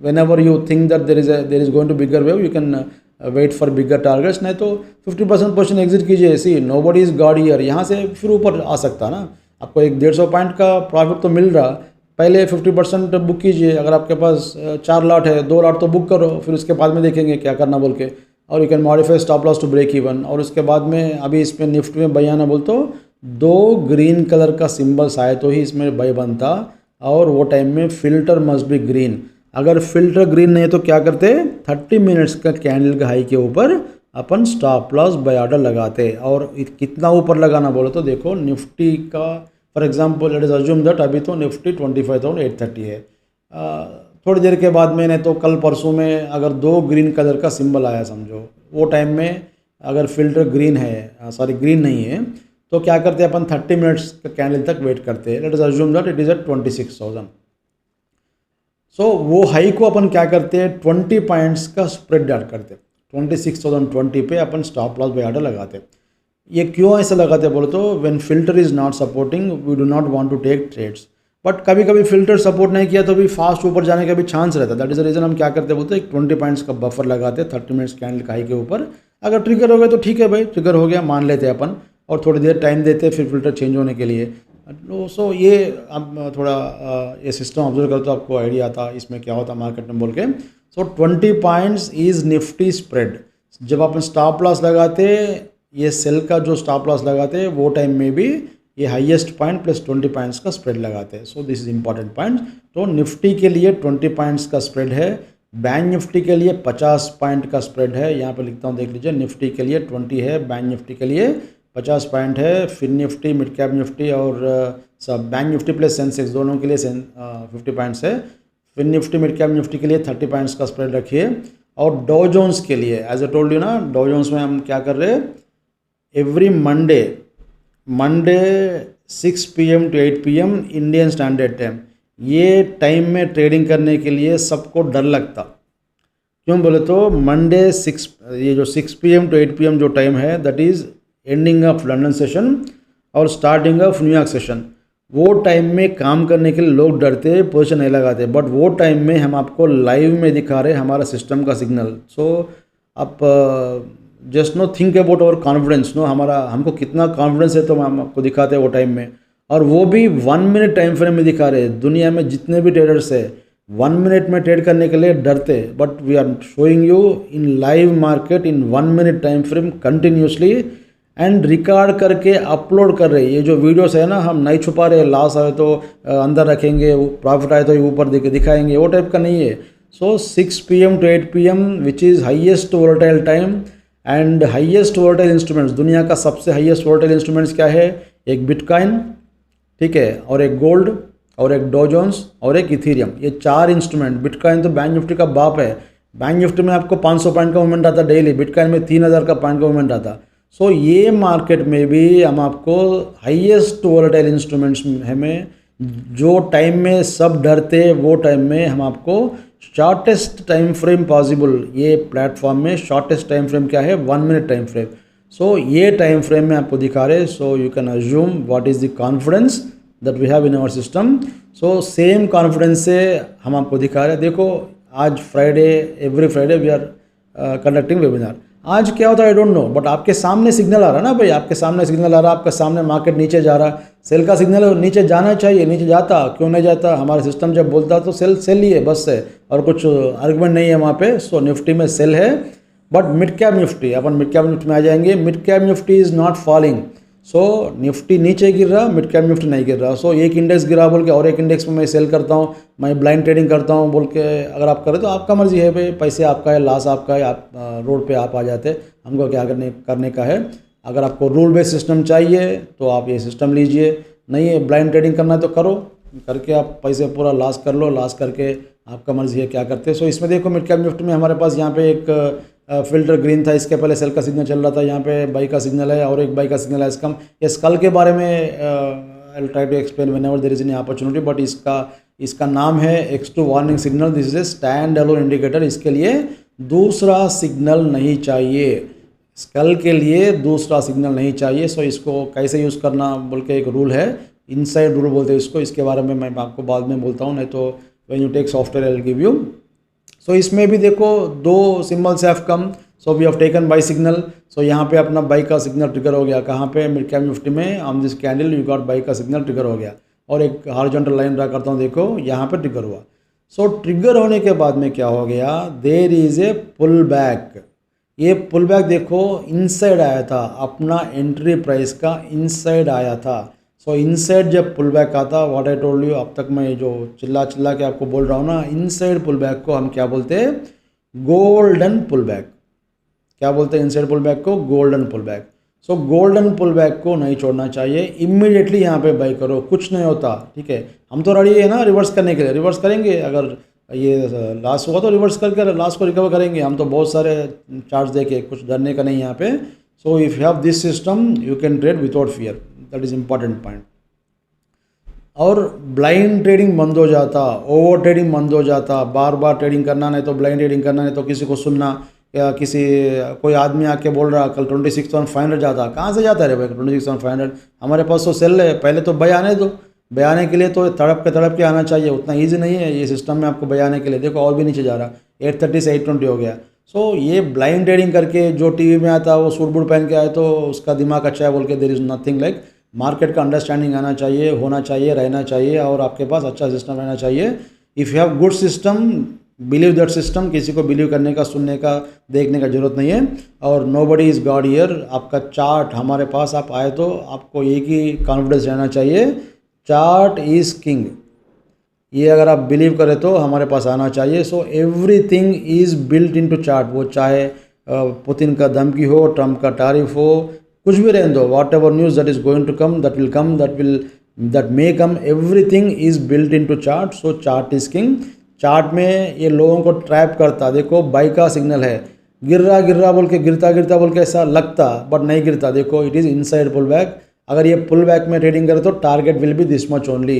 Speaker 2: whenever you think that there is going to bigger wave, you can wait for bigger targets. नहीं तो 50% पोर्शन एग्जिट कीजिए। See nobody is God here, यहाँ से फिर ऊपर आ सकता है ना, आपको 150 पॉइंट का प्रॉफिट तो मिल रहा, पहले 50% बुक कीजिए। अगर आपके पास 4 लॉट है, 2 लॉट तो बुक करो, फिर उसके बाद में देखेंगे क्या करना बोल के। और you can modify stop loss to break even. और उसके बाद में अभी इसमें निफ्टी में बाई आना बोल तो 2 ग्रीन कलर का सिंबल्स आए तो ही इसमें बाई बनता, और वो टाइम में फिल्टर मस्ट बी ग्रीन। अगर फिल्टर ग्रीन नहीं है तो क्या करते, 30 मिनट्स का कैंडल का हाई के ऊपर अपन स्टॉप लॉस बाय ऑर्डर लगाते। और कितना ऊपर लगाना बोलो तो देखो निफ्टी का for example let us assume that अभी तो निफ्टी 25,830 है। थोड़ी देर के बाद में नहीं तो कल परसों में अगर 2 ग्रीन कलर का सिंबल आया समझो, वो टाइम में अगर फिल्टर ग्रीन है सॉरी ग्रीन नहीं है तो क्या करते हैं अपन 30 मिनट्स का कैंडल तक वेट करते हैं। Let us assume that it is at 26,000। So वो हाई को अपन क्या करते हैं 20 पॉइंट्स का स्प्रेड डाल करते, 26,020 पे अपन स्टॉप लॉस बाय ऑर्डर लगाते। ये क्यों ऐसा लगाते बोलो तो when filter is not supporting we do not want to take trades. But कभी कभी फिल्टर सपोर्ट नहीं किया तो भी फास्ट ऊपर जाने का भी चांस रहता है। दैट इज़ द रीज़न हम क्या करते बोलते एक 20 पॉइंट्स का बफर लगाते 30 मिनट्स कैंडल का हाई के ऊपर। अगर ट्रिगर हो गया तो ठीक है भाई, ट्रिगर हो गया मान लेते हैं अपन, और थोड़ी देर टाइम देते फिर फिल्टर चेंज होने के लिए। सो ये अब थोड़ा ये सिस्टम ऑब्जर्व करते तो आपको आइडिया आता इसमें क्या होता मार्केट में बोल के। सो 20 पॉइंट्स इज़ निफ्टी स्प्रेड। जब अपन स्टॉप लॉस लगाते, ये सेल का जो स्टॉप लॉस लगाते वो टाइम में भी ये हाईएस्ट पॉइंट प्लस 20 पॉइंट्स का स्प्रेड लगाते हैं। So this is important point. तो निफ्टी के लिए 20 पॉइंट्स का स्प्रेड है, बैंक निफ्टी के लिए 50 पॉइंट का स्प्रेड है। यहाँ पे लिखता हूँ देख लीजिए, निफ्टी के लिए 20 है, बैंक निफ्टी के लिए 50 पॉइंट है, फिर निफ्टी मिड कैप निफ्टी और सब बैंक निफ्टी प्लस सेंसेक्स दोनों के लिए 50 पॉइंट्स है। फिर निफ्टी मिड कैप निफ्टी के लिए 30 पॉइंट्स का स्प्रेड रखिए। और डॉ जोन्स के लिए एज ए टोल्ड यू ना, डॉ जोन्स में हम क्या कर रहे हैं, every Monday 6 PM to 8 PM Indian standard time, ये टाइम में ट्रेडिंग करने के लिए सबको डर लगता। क्यों बोले तो मंडे 6 ये जो 6 PM to 8 PM जो टाइम है that is ending of London session और स्टार्टिंग ऑफ न्यूयॉर्क सेशन। वो टाइम में काम करने के लिए लोग डरते, पोजीशन नहीं लगाते। बट वो टाइम में हम आपको लाइव में दिखा रहे हमारा सिस्टम का सिग्नल। सो आप just no think about our confidence, no हमारा हमको कितना कॉन्फिडेंस है तो हम आपको दिखाते हैं वो टाइम में। और वो भी 1 मिनट टाइम फ्रेम में दिखा रहे हैं। दुनिया में जितने भी ट्रेडर्स है 1 मिनट में ट्रेड करने के लिए डरते, but we are showing you in live market in 1 minute time frame continuously and record करके अपलोड कर रहे हैं। ये जो वीडियोस है ना, हम नहीं छुपा रहे, लॉस आए तो अंदर रखेंगे, प्रॉफिट आए तो ऊपर दिखाएंगे, वो टाइप का नहीं है। सो 6 PM to 8 PM which is highest volatile time and highest volatile instruments. दुनिया का सबसे हाईएस्ट वोलेटाइल इंस्ट्रूमेंट्स क्या है, एक बिटकॉइन, ठीक है, और एक गोल्ड और एक डॉ जोन्स और एक इथेरियम। ये 4 इंस्ट्रूमेंट। बिटकॉइन तो बैंक निफ्टी का बाप है। बैंक निफ्टी में आपको 500 पॉइंट का मूवमेंट आता डेली, बिटकॉइन में 3000 का पॉइंट का मूवमेंट आता। सो ये मार्केट में भी हम आपको हाईएस्ट वोलेटाइल इंस्ट्रूमेंट्स हमें जो टाइम में सब डरते, वो टाइम में हम आपको शॉर्टेस्ट टाइम फ्रेम पॉसिबल, ये प्लेटफॉर्म में शॉर्टेस्ट टाइम फ्रेम क्या है, 1 मिनट टाइम फ्रेम। सो ये टाइम फ्रेम में आपको दिखा रहे। So you can assume what is the confidence that we have in our system. So same confidence से हम आपको दिखा रहे हैं। देखो आज Friday, every Friday we are conducting webinar. आज क्या होता है आई डोंट नो, बट आपके सामने सिग्नल आ रहा है ना भाई, आपके सामने सिग्नल आ रहा है, आपके सामने मार्केट नीचे जा रहा। सेल का सिग्नल है, नीचे जाना चाहिए, नीचे जाता क्यों नहीं जाता? हमारा सिस्टम जब बोलता तो सेल ही है बस है, और कुछ आर्गुमेंट नहीं है वहाँ पे। सो निफ्टी में सेल है, but mid cap Nifty, upon mid cap Nifty में आ जाएंगे। Mid cap Nifty is not falling. So Nifty नीचे गिर रहा, मिड कैप निफ्टी नहीं गिर रहा। सो एक इंडेक्स गिरा बोल के और एक इंडेक्स में मैं सेल करता हूँ, मैं ब्लाइंड ट्रेडिंग करता हूँ बोल के अगर आप करें तो आपका मर्जी है भाई, पैसे आपका है, लॉस आपका है, आप रोड पे आप आ जाते, हमको क्या करने का है। अगर आपको रूल बेस्ड सिस्टम चाहिए तो आप ये सिस्टम लीजिए, नहीं है ब्लाइंड ट्रेडिंग करना है तो करो, करके आप पैसे पूरा लॉस कर लो, लॉस करके आपका मर्जी है क्या करते हैं। सो इसमें देखो मिड कैप निफ्टी में हमारे पास यहाँ पे एक फिल्टर ग्रीन था, इसके पहले सेल का सिग्नल चल रहा था, यहाँ पे बाई का सिग्नल है और एक बाई का सिग्नल है। इसका इस कल के बारे में I will try to explain whenever there is any opportunity, but इसका नाम है X2 warning signal. This is a stand alone indicator. इसके लिए दूसरा सिग्नल नहीं चाहिए, कल के लिए दूसरा सिग्नल नहीं चाहिए। सो इसको कैसे यूज़ करना बोल के एक रूल है, इनसाइड रूल बोलते हैं इसको। इसके बारे में मैं आपको बाद में बोलता हूँ, नहीं तो when you take software I will give you. So इसमें भी देखो 2 symbols have come, so we have taken buy signal. सो यहाँ पे अपना बाई का सिग्नल ट्रिगर हो गया। कहाँ पे? मिड कैप निफ्टी में on this candle you got by का सिग्नल ट्रिगर हो गया। और एक हॉरिजॉन्टल लाइन ड्रा करता हूँ, देखो यहाँ पे ट्रिगर हुआ। सो ट्रिगर होने के बाद में क्या हो गया, there is a pull back. ये पुल बैक देखो इनसाइड आया था, अपना एंट्री प्राइस का इनसाइड आया था। सो इनसाइड जब पुल बैक आता, व्हाट आई टोल्ड यू, अब तक मैं जो चिल्ला चिल्ला के आपको बोल रहा हूँ ना, इनसाइड पुल बैक को हम क्या बोलते हैं, गोल्डन पुल बैक। क्या बोलते हैं इनसाइड पुल बैक को, golden pull back. So golden pull back को नहीं छोड़ना चाहिए, इमीडिएटली यहाँ पे बाई करो, कुछ नहीं होता, ठीक है। हम तो रेडी है ना रिवर्स करने के लिए, रिवर्स करेंगे, अगर ये लॉस हुआ तो रिवर्स करके लॉस को रिकवर करेंगे। हम तो बहुत सारे चार्ट्स देखे, कुछ डरने का नहीं यहाँ पे। सो if you have this system you can trade without fear, that is important point. और ब्लाइंड ट्रेडिंग बंद हो जाता, ओवर ट्रेडिंग बंद हो जाता, बार बार ट्रेडिंग करना, नहीं तो ब्लाइंड ट्रेडिंग करना, नहीं तो किसी को सुनना, या कोई आदमी आके बोल रहा कल 26,500 जाता, कहाँ से जाता है रे भाई 26,500, हमारे पास तो सेल है, पहले तो बाय आने दो, बाय आने के लिए तो तड़प के आना चाहिए, उतना ईजी नहीं है ये सिस्टम में आपको बाय आने के लिए। देखो और भी नीचे जा रहा, 830 से 820 हो गया। सो ये ब्लाइंड ट्रेडिंग करके जो टीवी में आता है वो सूट बूट पहन के आए तो उसका दिमाग अच्छा है बोल के, there is nothing like. Market का अंडरस्टैंडिंग आना चाहिए, होना चाहिए, रहना चाहिए, और आपके पास अच्छा सिस्टम रहना चाहिए। If you have good system, believe that system. किसी को बिलीव करने का, सुनने का, देखने का जरूरत नहीं है। और नोबडी इज़ गॉड हियर। आपका चार्ट हमारे पास आप आए तो आपको एक ही कॉन्फिडेंस रहना चाहिए, चार्ट इज़ किंग। ये अगर आप बिलीव करें तो हमारे पास आना चाहिए। So everything is built into chart. वो चाहे पुतिन का धमकी हो, ट्रम्प का टैरिफ हो, कुछ भी रहने दो, whatever news that is going to come, that will come, that may come, everything is built into chart. So chart is king. Chart में ये लोगों को ट्रैप करता, देखो बाई का सिग्नल है, गिर रहा बोल के, गिरता बोल के ऐसा लगता, बट नहीं गिरता। देखो it is inside pull back. अगर ये पुल बैक में ट्रेडिंग करे तो target will be this much only.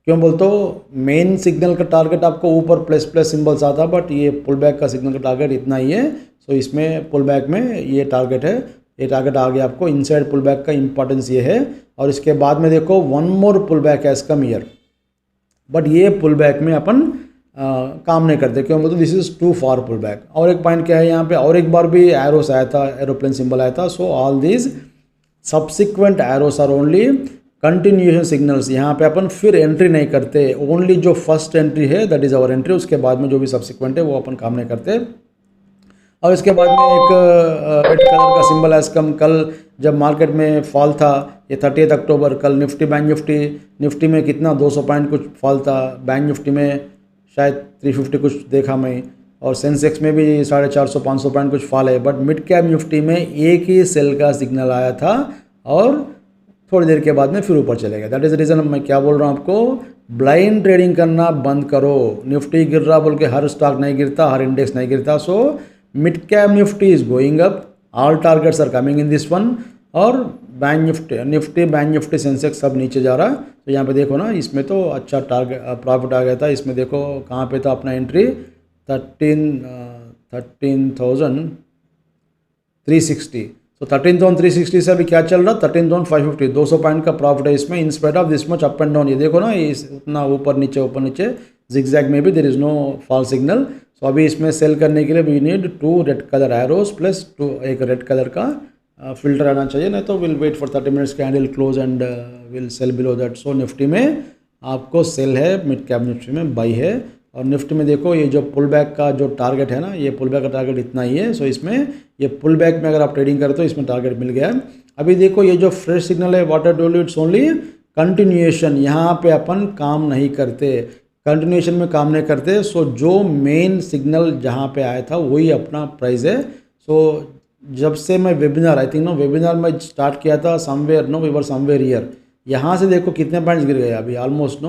Speaker 2: क्यों बोलते हो, मेन सिग्नल का टारगेट आपको ऊपर प्लस सिंबल्स आता, बट ये पुल बैक का सिग्नल का टारगेट इतना ही है। सो इसमें पुल बैक में ये टारगेट है, ये टारगेट आ गया आपको। इनसाइड पुल बैक का इंपॉर्टेंस ये है। और इसके बाद में देखो one more pull back has come here, but ये पुल बैक में अपन काम नहीं करते। क्यों बोलते, this is too far pull back. और एक पॉइंट क्या है यहाँ पे, और एक बार भी एरोस आया था, एरोप्लेन सिंबल आया था। So all these subsequent arrows are only continuation signals. यहाँ पे अपन फिर एंट्री नहीं करते, ओनली जो फर्स्ट एंट्री है दैट इज़ आवर एंट्री, उसके बाद में जो भी सब्सिक्वेंट है वो अपन काम नहीं करते। और इसके बाद में एक रेड कलर का सिंबल है कम। कल जब मार्केट में फॉल था, ये 30 अक्टूबर, कल निफ्टी बैंक निफ्टी में कितना 200 पॉइंट कुछ फॉल था, बैंक निफ्टी में शायद 350 कुछ देखा मैं, और सेंसेक्स में भी 450-500 पॉइंट कुछ फॉल है। बट मिड कैप निफ्टी में एक ही सेल का सिग्नल आया था और थोड़ी देर के बाद में फिर ऊपर चले गया। दैट इज़ रीज़न मैं क्या बोल रहा हूँ आपको, ब्लाइंड ट्रेडिंग करना बंद करो। निफ्टी गिर रहा बोल के हर स्टॉक नहीं गिरता, हर इंडेक्स नहीं गिरता। So mid cap Nifty is going up, all targets are coming in this one. और बैंक निफ्टी सेंसेक्स सब नीचे जा रहा है। तो यहाँ पे देखो ना, इसमें तो अच्छा टारगेट प्रॉफिट आ गया था। इसमें देखो कहाँ पे था अपना एंट्री, 13,360। तो 13,360 से अभी क्या चल रहा, 13,550, 200 पॉइंट का प्रॉफिट है इसमें, इन spite of this much up and down. ये देखो ना, इस उतना ऊपर नीचे जिगजैग में भी there is no fall signal. So अभी इसमें सेल करने के लिए we need 2 red colour arrows plus 2 एक रेड कलर का फिल्टर आना चाहिए, नहीं तो will wait for 30 minutes candle close and will sell below that. So Nifty में आपको सेल है, मिड कैप निफ्टी में बाई है। और निफ्टी में देखो ये जो पुल बैक का जो टारगेट है ना, ये पुल बैक का टारगेट इतना ही है। सो इसमें ये पुल बैक में अगर आप ट्रेडिंग करें तो इसमें टारगेट मिल गया है। अभी देखो ये जो फ्रेश सिग्नल है, what I told you, it's only continuation. यहाँ पे अपन काम नहीं करते, कंटिन्यूएशन में काम नहीं करते। सो जो मेन सिग्नल जहाँ पे आया था वही अपना प्राइस है। सो जब से मैं वेबिनार, आई थिंक वेबिनार में स्टार्ट किया था, somewhere we were somewhere here. यहाँ से देखो कितने पॉइंट्स गिर गए अभी, ऑलमोस्ट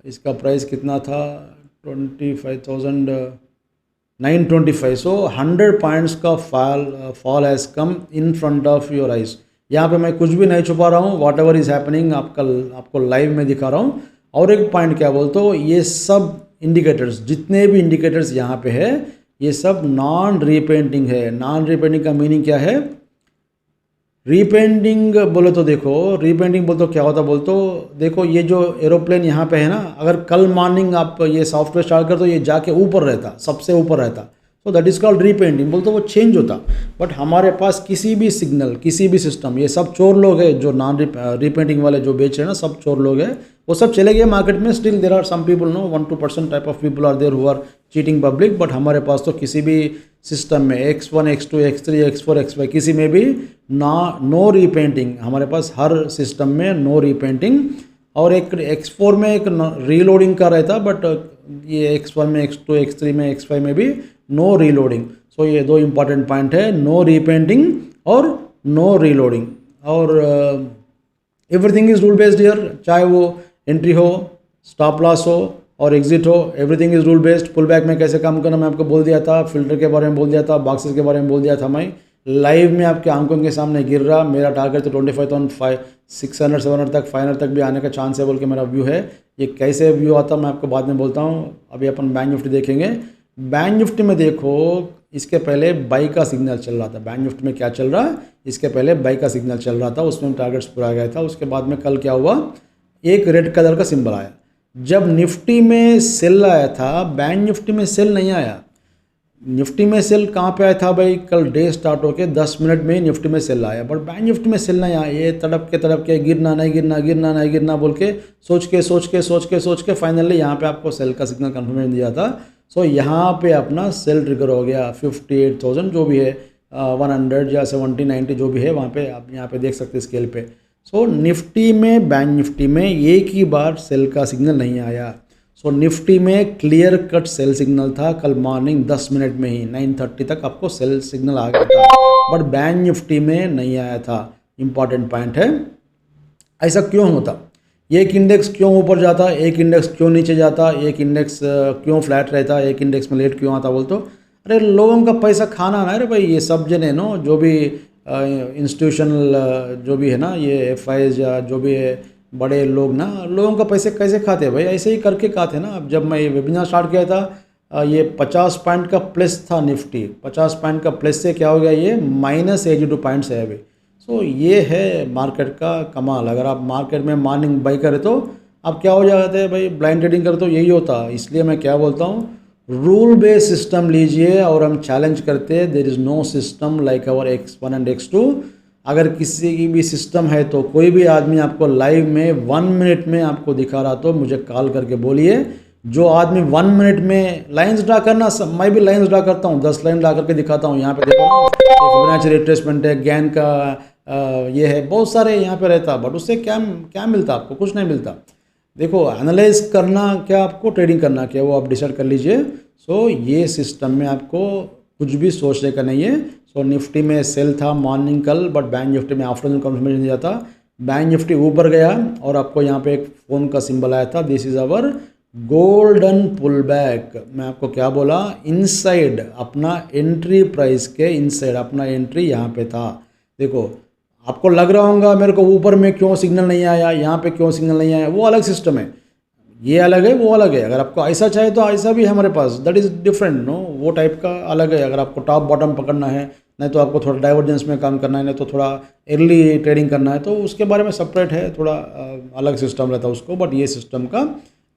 Speaker 2: इसका प्राइस कितना था, 25,925। सो 100 पॉइंट्स का fall has come in front of your eyes. यहाँ पे मैं कुछ भी नहीं छुपा रहा हूँ, वॉट एवर इज़ हैपनिंग आपको लाइव में दिखा रहा हूँ। और एक पॉइंट क्या बोलते हो, ये सब इंडिकेटर्स, जितने भी इंडिकेटर्स यहाँ पे है, ये सब नॉन रीपेंटिंग है। नॉन रीपेंटिंग का मीनिंग क्या है, रीपेंटिंग बोले तो देखो, रीपेंटिंग बोल तो क्या होता बोल तो देखो, ये जो एरोप्लेन यहाँ पे है ना, अगर कल मॉर्निंग आप ये सॉफ्टवेयर स्टार्ट कर तो ये जाके ऊपर रहता, सबसे ऊपर रहता। So that is called repainting, बोल तो वो चेंज होता। बट हमारे पास किसी भी सिग्नल, किसी भी सिस्टम, ये सब चोर लोग हैं जो नॉन रीपेंटिंग वाले जो बेच रहे हैं ना, सब चोर लोग हैं। वो सब चले गए मार्केट में। Still there are some people no 1-2% type of people are there who are cheating public, but हमारे पास तो किसी भी सिस्टम में X1, X2, X3, X4, X5 किसी में भी नो रीपेंटिंग, हमारे पास हर सिस्टम में नो रीपेंटिंग। और एक X4 में एक रीलोडिंग का रहता, बट ये X1 में, X2, X3 में, X5 में भी नो रीलोडिंग। सो ये दो इंपॉर्टेंट पॉइंट है, नो रीपेंटिंग और नो रीलोडिंग। और everything is rule based here, चाहे वो एंट्री हो, स्टॉप लॉस हो और एग्जिट हो, everything is rule based. Pull back में कैसे काम करना मैं आपको बोल दिया था, फिल्टर के बारे में बोल दिया था, बॉक्सेस के बारे में बोल दिया था। मैं लाइव में आपके आंखों के सामने गिर रहा, मेरा टारगेट तो 25,600 700 तक 500 तक भी आने का चांस है बोल के मेरा व्यू है। ये कैसे व्यू आता मैं आपको बाद में बोलता हूँ। अभी अपन बैंक निफ्टी देखेंगे। बैंक निफ्टी में देखो, इसके पहले बाई का सिग्नल चल रहा था। बैंक निफ्टी में क्या चल रहा, इसके पहले बाई का सिग्नल चल रहा था, उसमें टारगेट्स पूरा गया था। उसके बाद में कल क्या हुआ, एक रेड कलर का सिंबल आया। जब निफ्टी में सेल आया था, बैंक निफ्टी में सेल नहीं आया। निफ्टी में सेल कहाँ पे आया था भाई, कल डे स्टार्ट होके 10 मिनट में ही निफ्टी में सेल आया, बट बैंक निफ्टी में सेल नहीं आया। ये तड़प के गिरना नहीं गिरना, गिरना नहीं गिरना बोल के सोच के फाइनली यहाँ पे आपको सेल का सिग्नल कन्फर्मेशन दिया था। सो यहाँ पे अपना सेल ट्रिगर हो गया 58,000 जो भी है, 100 या 70 90 जो भी है, वहाँ पे आप यहाँ पे देख सकते हैं स्केल पे। सो निफ्टी में, बैंक निफ्टी में एक ही बार सेल का सिग्नल नहीं आया। सो निफ्टी में क्लियर कट सेल सिग्नल था कल मॉर्निंग 10 मिनट में ही, 9:30 तक आपको सेल सिग्नल आ गया था, बट बैंक निफ्टी में नहीं आया था। इंपॉर्टेंट पॉइंट है। ऐसा क्यों होता, एक इंडेक्स क्यों ऊपर जाता, एक इंडेक्स क्यों नीचे जाता, एक इंडेक्स क्यों फ्लैट रहता, एक इंडेक्स में लेट क्यों आता बोल तो, अरे लोगों का पैसा खाना ना। अरे भाई ये सब जने नो, जो भी इंस्टीट्यूशनल जो भी है ना, ये FIs या जो भी है बड़े लोग ना, लोगों का पैसे कैसे खाते हैं भाई, ऐसे ही करके खाते ना। अब जब मैं ये वेबिनार स्टार्ट किया था, ये 50 पॉइंट का प्लस था निफ्टी, 50 पॉइंट का प्लस से क्या हो गया, ये -82 पॉइंट्स है अभी। सो ये है मार्केट का कमाल। अगर आप मार्केट में मॉर्निंग बाई करें तो आप क्या हो जाते हैं भाई, ब्लाइंड ट्रेडिंग करें तो यही होता। इसलिए मैं क्या बोलता हूँ, रूल बेस्ड सिस्टम लीजिए और हम चैलेंज करते हैं। There is no system like our X1 and X2। अगर किसी की भी सिस्टम है तो कोई भी आदमी आपको लाइव में 1 मिनट में आपको दिखा रहा तो मुझे कॉल करके बोलिए। जो आदमी 1 मिनट में लाइन्स ड्रा करना, मैं भी लाइन्स ड्रा करता हूँ, 10 लाइन ड्रा करके दिखाता हूँ। यहाँ पे देखो ना, फिबोनाची रिट्रेसमेंट है, गैन का ये है, बहुत सारे यहाँ पे रहता, बट उससे क्या मिलता आपको, कुछ नहीं मिलता। देखो एनालाइज करना क्या, आपको ट्रेडिंग करना क्या, वो आप डिसाइड कर लीजिए। सो ये सिस्टम में आपको कुछ भी सोचने का नहीं है। सो निफ्टी में सेल था मॉर्निंग कल, बट बैंक निफ्टी में आफ्टरनून कन्फर्मेशन दिया था। बैंक निफ्टी ऊपर गया और आपको यहाँ पे एक फ़ोन का सिंबल आया था, this is our golden pull back. मैं आपको क्या बोला, इनसाइड अपना एंट्री प्राइस के इनसाइड अपना एंट्री यहाँ पे था। देखो आपको लग रहा होगा मेरे को ऊपर में क्यों सिग्नल नहीं आया, यहाँ पे क्यों सिग्नल नहीं आया, वो अलग सिस्टम है, ये अलग है, वो अलग है। अगर आपको ऐसा चाहिए तो ऐसा भी हमारे पास, दैट इज़ डिफरेंट नो, वो टाइप का अलग है। अगर आपको टॉप बॉटम पकड़ना है, नहीं तो आपको थोड़ा डाइवर्जेंस में काम करना है, नहीं तो थोड़ा अर्ली ट्रेडिंग करना है, तो उसके बारे में सेपरेट है, थोड़ा अलग सिस्टम रहता है उसको। बट ये सिस्टम का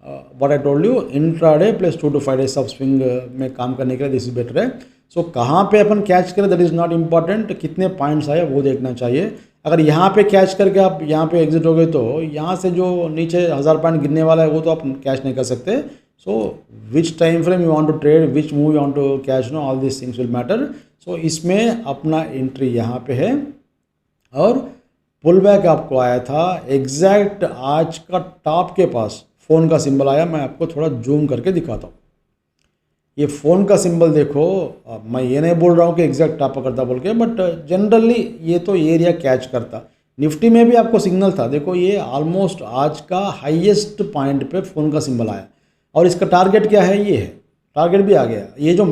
Speaker 2: what I told you, intraday plus 2 to 5 days of swing में काम करने के लिए दिस इज बेटर है। सो कहाँ पे अपन कैच करें दैट इज़ नॉट इम्पॉर्टेंट, कितने पॉइंट्स आए वो देखना चाहिए। अगर यहाँ पे कैच करके आप यहाँ पे एग्जिट हो गए तो यहाँ से जो नीचे 1000 पॉइंट गिरने वाला है वो तो आप कैच नहीं कर सकते। So which time frame you want to trade, which move you want to catch, no all this things will matter. So इसमें अपना एंट्री यहाँ पे है और पुल बैक आपको आया था एग्जैक्ट आज का टॉप के पास फ़ोन का सिंबल आया। मैं आपको थोड़ा जूम करके दिखाता हूँ। ये फ़ोन का सिंबल देखो, मैं ये नहीं बोल रहा हूँ कि एग्जैक्ट टॉप पकड़ता बोल के, बट जनरली ये तो एरिया कैच करता। निफ्टी में भी आपको सिग्नल था, देखो ये ऑलमोस्ट आज का हाईएस्ट पॉइंट पे फ़ोन का सिंबल आया और इसका टारगेट क्या है, ये है, टारगेट भी आ गया। ये जो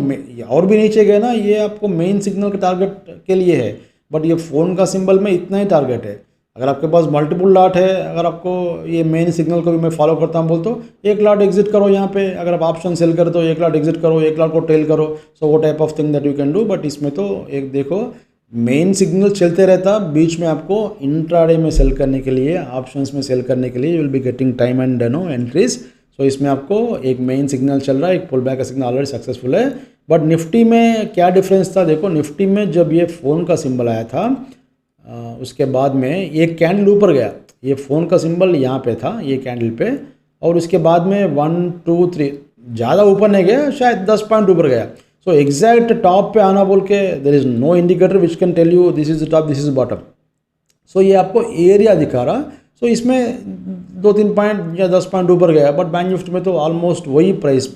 Speaker 2: और भी नीचे गए ना, ये आपको मेन सिग्नल के टारगेट के लिए है, बट ये फ़ोन का सिंबल में इतना ही टारगेट है। अगर आपके पास मल्टीपल लॉट है, अगर आपको ये मेन सिग्नल को भी मैं फॉलो करता हूँ बोल तो एक लॉट एग्जिट करो यहाँ पे। अगर आप ऑप्शन सेल करो तो एक लॉट एग्जिट करो, एक लॉट को टेल करो। सो वो type of thing that you can do. But इसमें तो एक देखो मेन सिग्नल चलते रहता, बीच में आपको इंट्राडे में सेल करने के लिए, ऑप्शंस में सेल करने के लिए you will be getting time and no entries. So इसमें आपको एक मेन सिग्नल चल रहा है, एक पुल बैक का सिग्नल ऑलरेडी सक्सेसफुल है। बट निफ्टी में क्या डिफरेंस था, देखो निफ्टी में जब ये फ़ोन का सिंबल आया था उसके बाद में एक कैंडल ऊपर गया, ये फ़ोन का सिंबल यहाँ पे था ये कैंडल पे, और उसके बाद में 1 2 3 ज़्यादा ऊपर नहीं गया, शायद 10 पॉइंट ऊपर गया। सो एग्जैक्ट टॉप पे आना बोल के there is no indicator which can tell you this is the top, this is bottom. So ये आपको एरिया दिखा रहा। सो इसमें 2-3 पॉइंट या 10 पॉइंट ऊपर गया, बट बैंक निफ्टी में तो ऑलमोस्ट वही प्राइस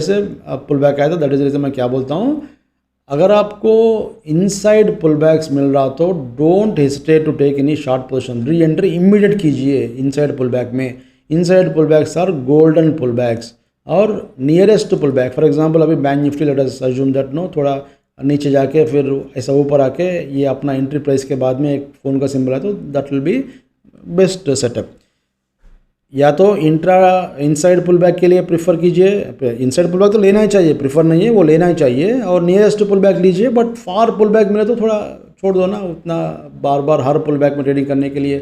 Speaker 2: से पुल बैक आया था। दैट इज़ रीज़न मैं क्या बोलता हूँ, अगर आपको इनसाइड पुल बैक्स मिल रहा तो don't hesitate to take any short position, re entry immediate कीजिए इनसाइड पुल बैक में। Inside pull backs are golden pull backs और nearest pull back. For example अभी Bank Nifty let us assume that no थोड़ा नीचे जाके फिर ऐसा ऊपर आके ये अपना एंट्री प्राइस के बाद में एक फ़ोन का सिंबल है, तो that will B best setup. या तो इनसाइड पुल बैक के लिए प्रीफर कीजिए, इनसाइड पुल बैक तो लेना ही चाहिए, प्रीफर नहीं है वो लेना ही चाहिए, और नियरेस्ट पुल बैक लीजिए। बट फार पुल बैक मिले तो थोड़ा छोड़ दो ना, उतना बार बार हर पुल बैक में ट्रेडिंग करने के लिए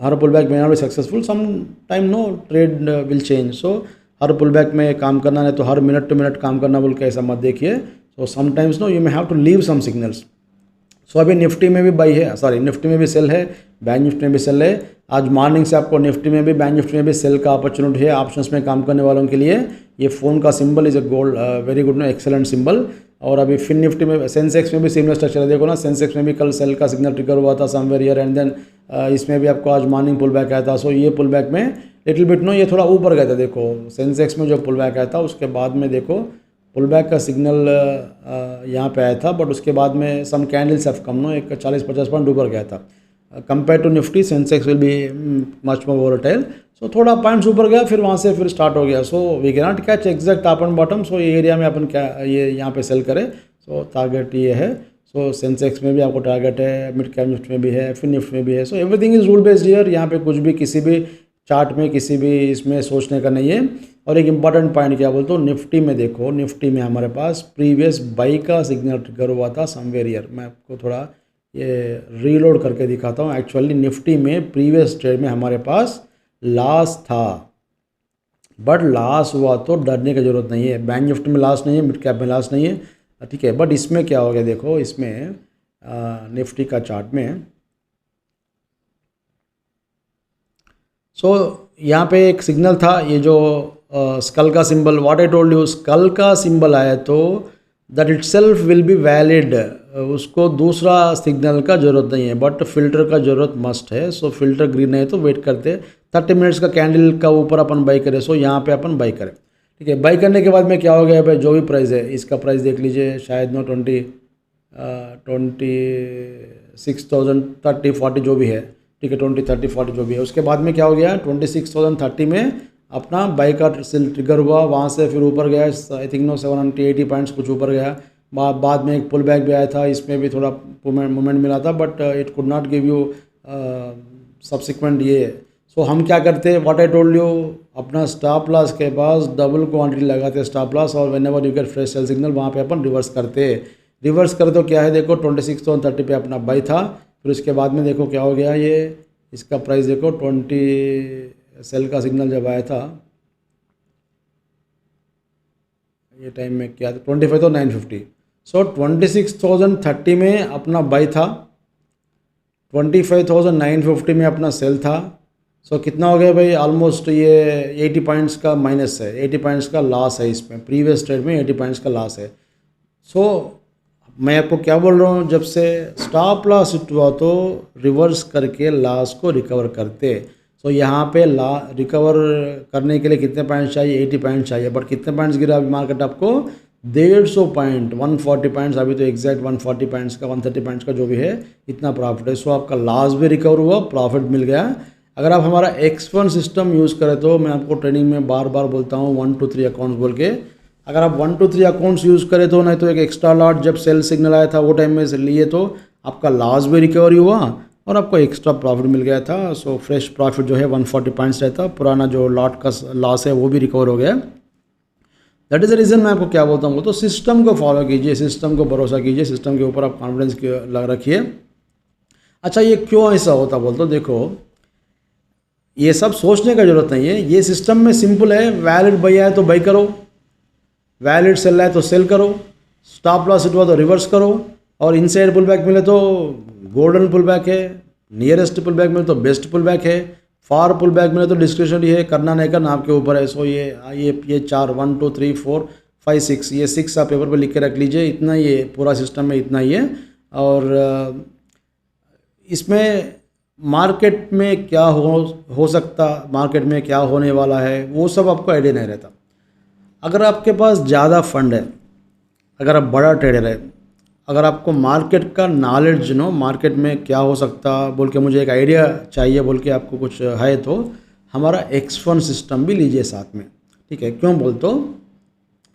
Speaker 2: हर पुल बैक में not be successful, some time no trade will change. So हर पुल बैक में काम करना नहीं तो हर मिनट टू मिनट काम करना बोल के ऐसा मत देखिए। So sometimes no you may have to leave some signals. So अभी निफ्टी में भी बाई है, सॉरी निफ्टी में भी सेल है, बैंक निफ्टी में भी सेल है। आज मॉर्निंग से आपको निफ्टी में भी बैंक निफ्टी में भी सेल का अपॉर्चुनिटी है ऑप्शंस में काम करने वालों के लिए। ये फ़ोन का symbol is a gold very good no excellent symbol. और अभी फिन निफ्टी में सेंसेक्स में भी सिमिलर स्ट्रक्चर है, देखो ना सेंसेक्स में भी कल सेल का सिग्नल ट्रिगर हुआ था समवेयर हियर एंड देन इसमें भी आपको आज मॉर्निंग पुल बैक आया था। सो ये पुल बैक में लिटिल बिट नो ये थोड़ा ऊपर गया था, देखो सेंसेक्स में जो पुल बैक आया था उसके बाद में देखो पुल बैक का सिग्नल यहाँ पे आया था, बट उसके बाद में some candles have come no, एक 40-50 पॉइंट ऊपर गया था। Compare to Nifty Sensex will be much more volatile. So थोड़ा पॉइंट्स ऊपर गया, फिर वहाँ से फिर स्टार्ट हो गया। So we can not catch exact top and bottom. So ये एरिया में अपन क्या ये यहाँ पे सेल करें। सो टारगेट ये है। सो सेंसेक्स में भी आपको टारगेट है, मिड कैप निफ्टी में भी है, फिन निफ्टी में भी है। सो everything is rule based here. यहाँ पे कुछ भी किसी भी चार्ट में किसी भी इसमें सोचने का नहीं है। और एक इम्पॉर्टेंट पॉइंट क्या बोलते हो, निफ्टी में देखो, निफ्टी में हमारे पास प्रीवियस बाई का सिग्नल ट्रिगर हुआ था समवेयर हियर। मैं आपको थोड़ा ये रीलोड करके दिखाता हूँ। एक्चुअली निफ्टी में प्रीवियस ट्रेड में हमारे पास लॉस था, बट लॉस हुआ तो डरने की ज़रूरत नहीं है। बैंक निफ्टी में लॉस नहीं है, मिड कैप में लॉस नहीं है, ठीक है। बट इसमें क्या हो गया देखो, इसमें निफ्टी का चार्ट में यहाँ पे एक सिग्नल था, ये जो स्कल का symbol, what I told you, skull का सिंबल आया तो that itself will be valid, उसको दूसरा सिग्नल का ज़रूरत नहीं है, बट फिल्टर का ज़रूरत मस्ट है। सो फिल्टर ग्रीन है तो वेट करते 30 मिनट्स का कैंडल का ऊपर अपन बाई करें। सो यहाँ पे अपन बाई करें, ठीक है। बाई करने के बाद में क्या हो गया भाई, जो भी प्राइस है इसका प्राइस देख लीजिए, शायद नो 26,000 30 40 जो भी है, ठीक है, 20 30 40 जो भी है। उसके बाद में क्या हो गया, 26,030 में अपना बाई का सेल ट्रिगर हुआ, वहाँ से फिर ऊपर गया, आई थिंक नो 780 पॉइंट्स कुछ ऊपर गया। बाद में एक पुल बैक भी आया था, इसमें भी थोड़ा मोमेंट मिला था, but it could not give you subsequent ये। सो हम क्या करते, व्हाट आई टोल्ड यू, अपना स्टॉप लॉस के पास डबल क्वांटिटी लगाते स्टॉप लॉस, और whenever you get fresh sell signal वहाँ पे अपन रिवर्स कर तो क्या है देखो 26,030 पे अपना बाई था। फिर उसके बाद में देखो क्या हो गया, ये इसका प्राइस देखो 20 सेल का सिग्नल जब आया था ये टाइम में क्या था, 25,950। सो 26,030 में अपना बाई था, 25,950 में अपना सेल था। सो कितना हो गया भाई, ऑलमोस्ट ये 80 पॉइंट्स का माइनस है, 80 पॉइंट्स का लॉस है इसमें, प्रीवियस ट्रेड में 80 पॉइंट्स का लॉस है। सो मैं आपको क्या बोल रहा हूँ, जब से स्टॉप लॉस हुआ तो रिवर्स करके लॉस को रिकवर करते। सो यहाँ पे रिकवर करने के लिए कितने पॉइंट्स चाहिए, 80 पॉइंट्स चाहिए, बट कितने पॉइंट्स गिरा अभी मार्केट आपको, 150 पॉइंट, 140 पॉइंट्स, अभी तो एग्जैक्ट 140 पॉइंट्स का 130 पॉइंट्स का जो भी है इतना प्रॉफिट है। सो आपका लॉस भी रिकवर हुआ, प्रॉफिट मिल गया। अगर आप हमारा X1 सिस्टम यूज़ करें तो मैं आपको ट्रेनिंग में बार बार बोलता हूँ 1 2 3 अकाउंट्स बोल के, अगर आप 1 2 3 अकाउंट्स यूज़ करें तो, नहीं तो एक एक्स्ट्रा लॉट जब सेल सिग्नल आया था वो टाइम में से लिए तो आपका लॉस भी रिकवरी हुआ और आपको एक्स्ट्रा प्रॉफिट मिल गया था। सो फ्रेश प्रॉफिट जो है 140 पॉइंट्स रहता, पुराना जो लॉट का लॉस है वो भी रिकवर हो गया। दैट इज़ द रीज़न मैं आपको क्या बोलता हूँ, तो सिस्टम को फॉलो कीजिए, सिस्टम को भरोसा कीजिए, सिस्टम के ऊपर आप कॉन्फिडेंस लग रखिए। अच्छा ये क्यों ऐसा होता बोलते हो, देखो ये सब सोचने का ज़रूरत नहीं है, ये सिस्टम में सिंपल है। वैलिड बाई आए तो बाई करो, वैलिड सेल आए तो सेल करो, स्टॉप लॉस हिट हुआ तो रिवर्स करो, और इनसाइड पुल बैक मिले तो गोल्डन पुल बैक है, नियरेस्ट पुल बैक मिले तो बेस्ट पुल बैक है, फार पुल बैक मिले तो डिस्क्रिशनरी है, करना नहीं करना आपके ऊपर है। सो ये 4 1 2 3 4 5 6 ये 6 आप पेपर पर लिख के रख लीजिए, इतना ये पूरा सिस्टम में इतना ही है। और इसमें मार्केट में क्या हो सकता, मार्केट में क्या होने वाला है वो सब आपको आइडिया नहीं रहता। अगर आपके पास ज़्यादा फंड है, अगर आप बड़ा ट्रेडर है, अगर आपको मार्केट का नॉलेज मार्केट में क्या हो सकता बोल के मुझे एक आइडिया चाहिए बोल के आपको कुछ है तो हमारा X1 सिस्टम भी लीजिए साथ में, ठीक है। क्यों बोल तो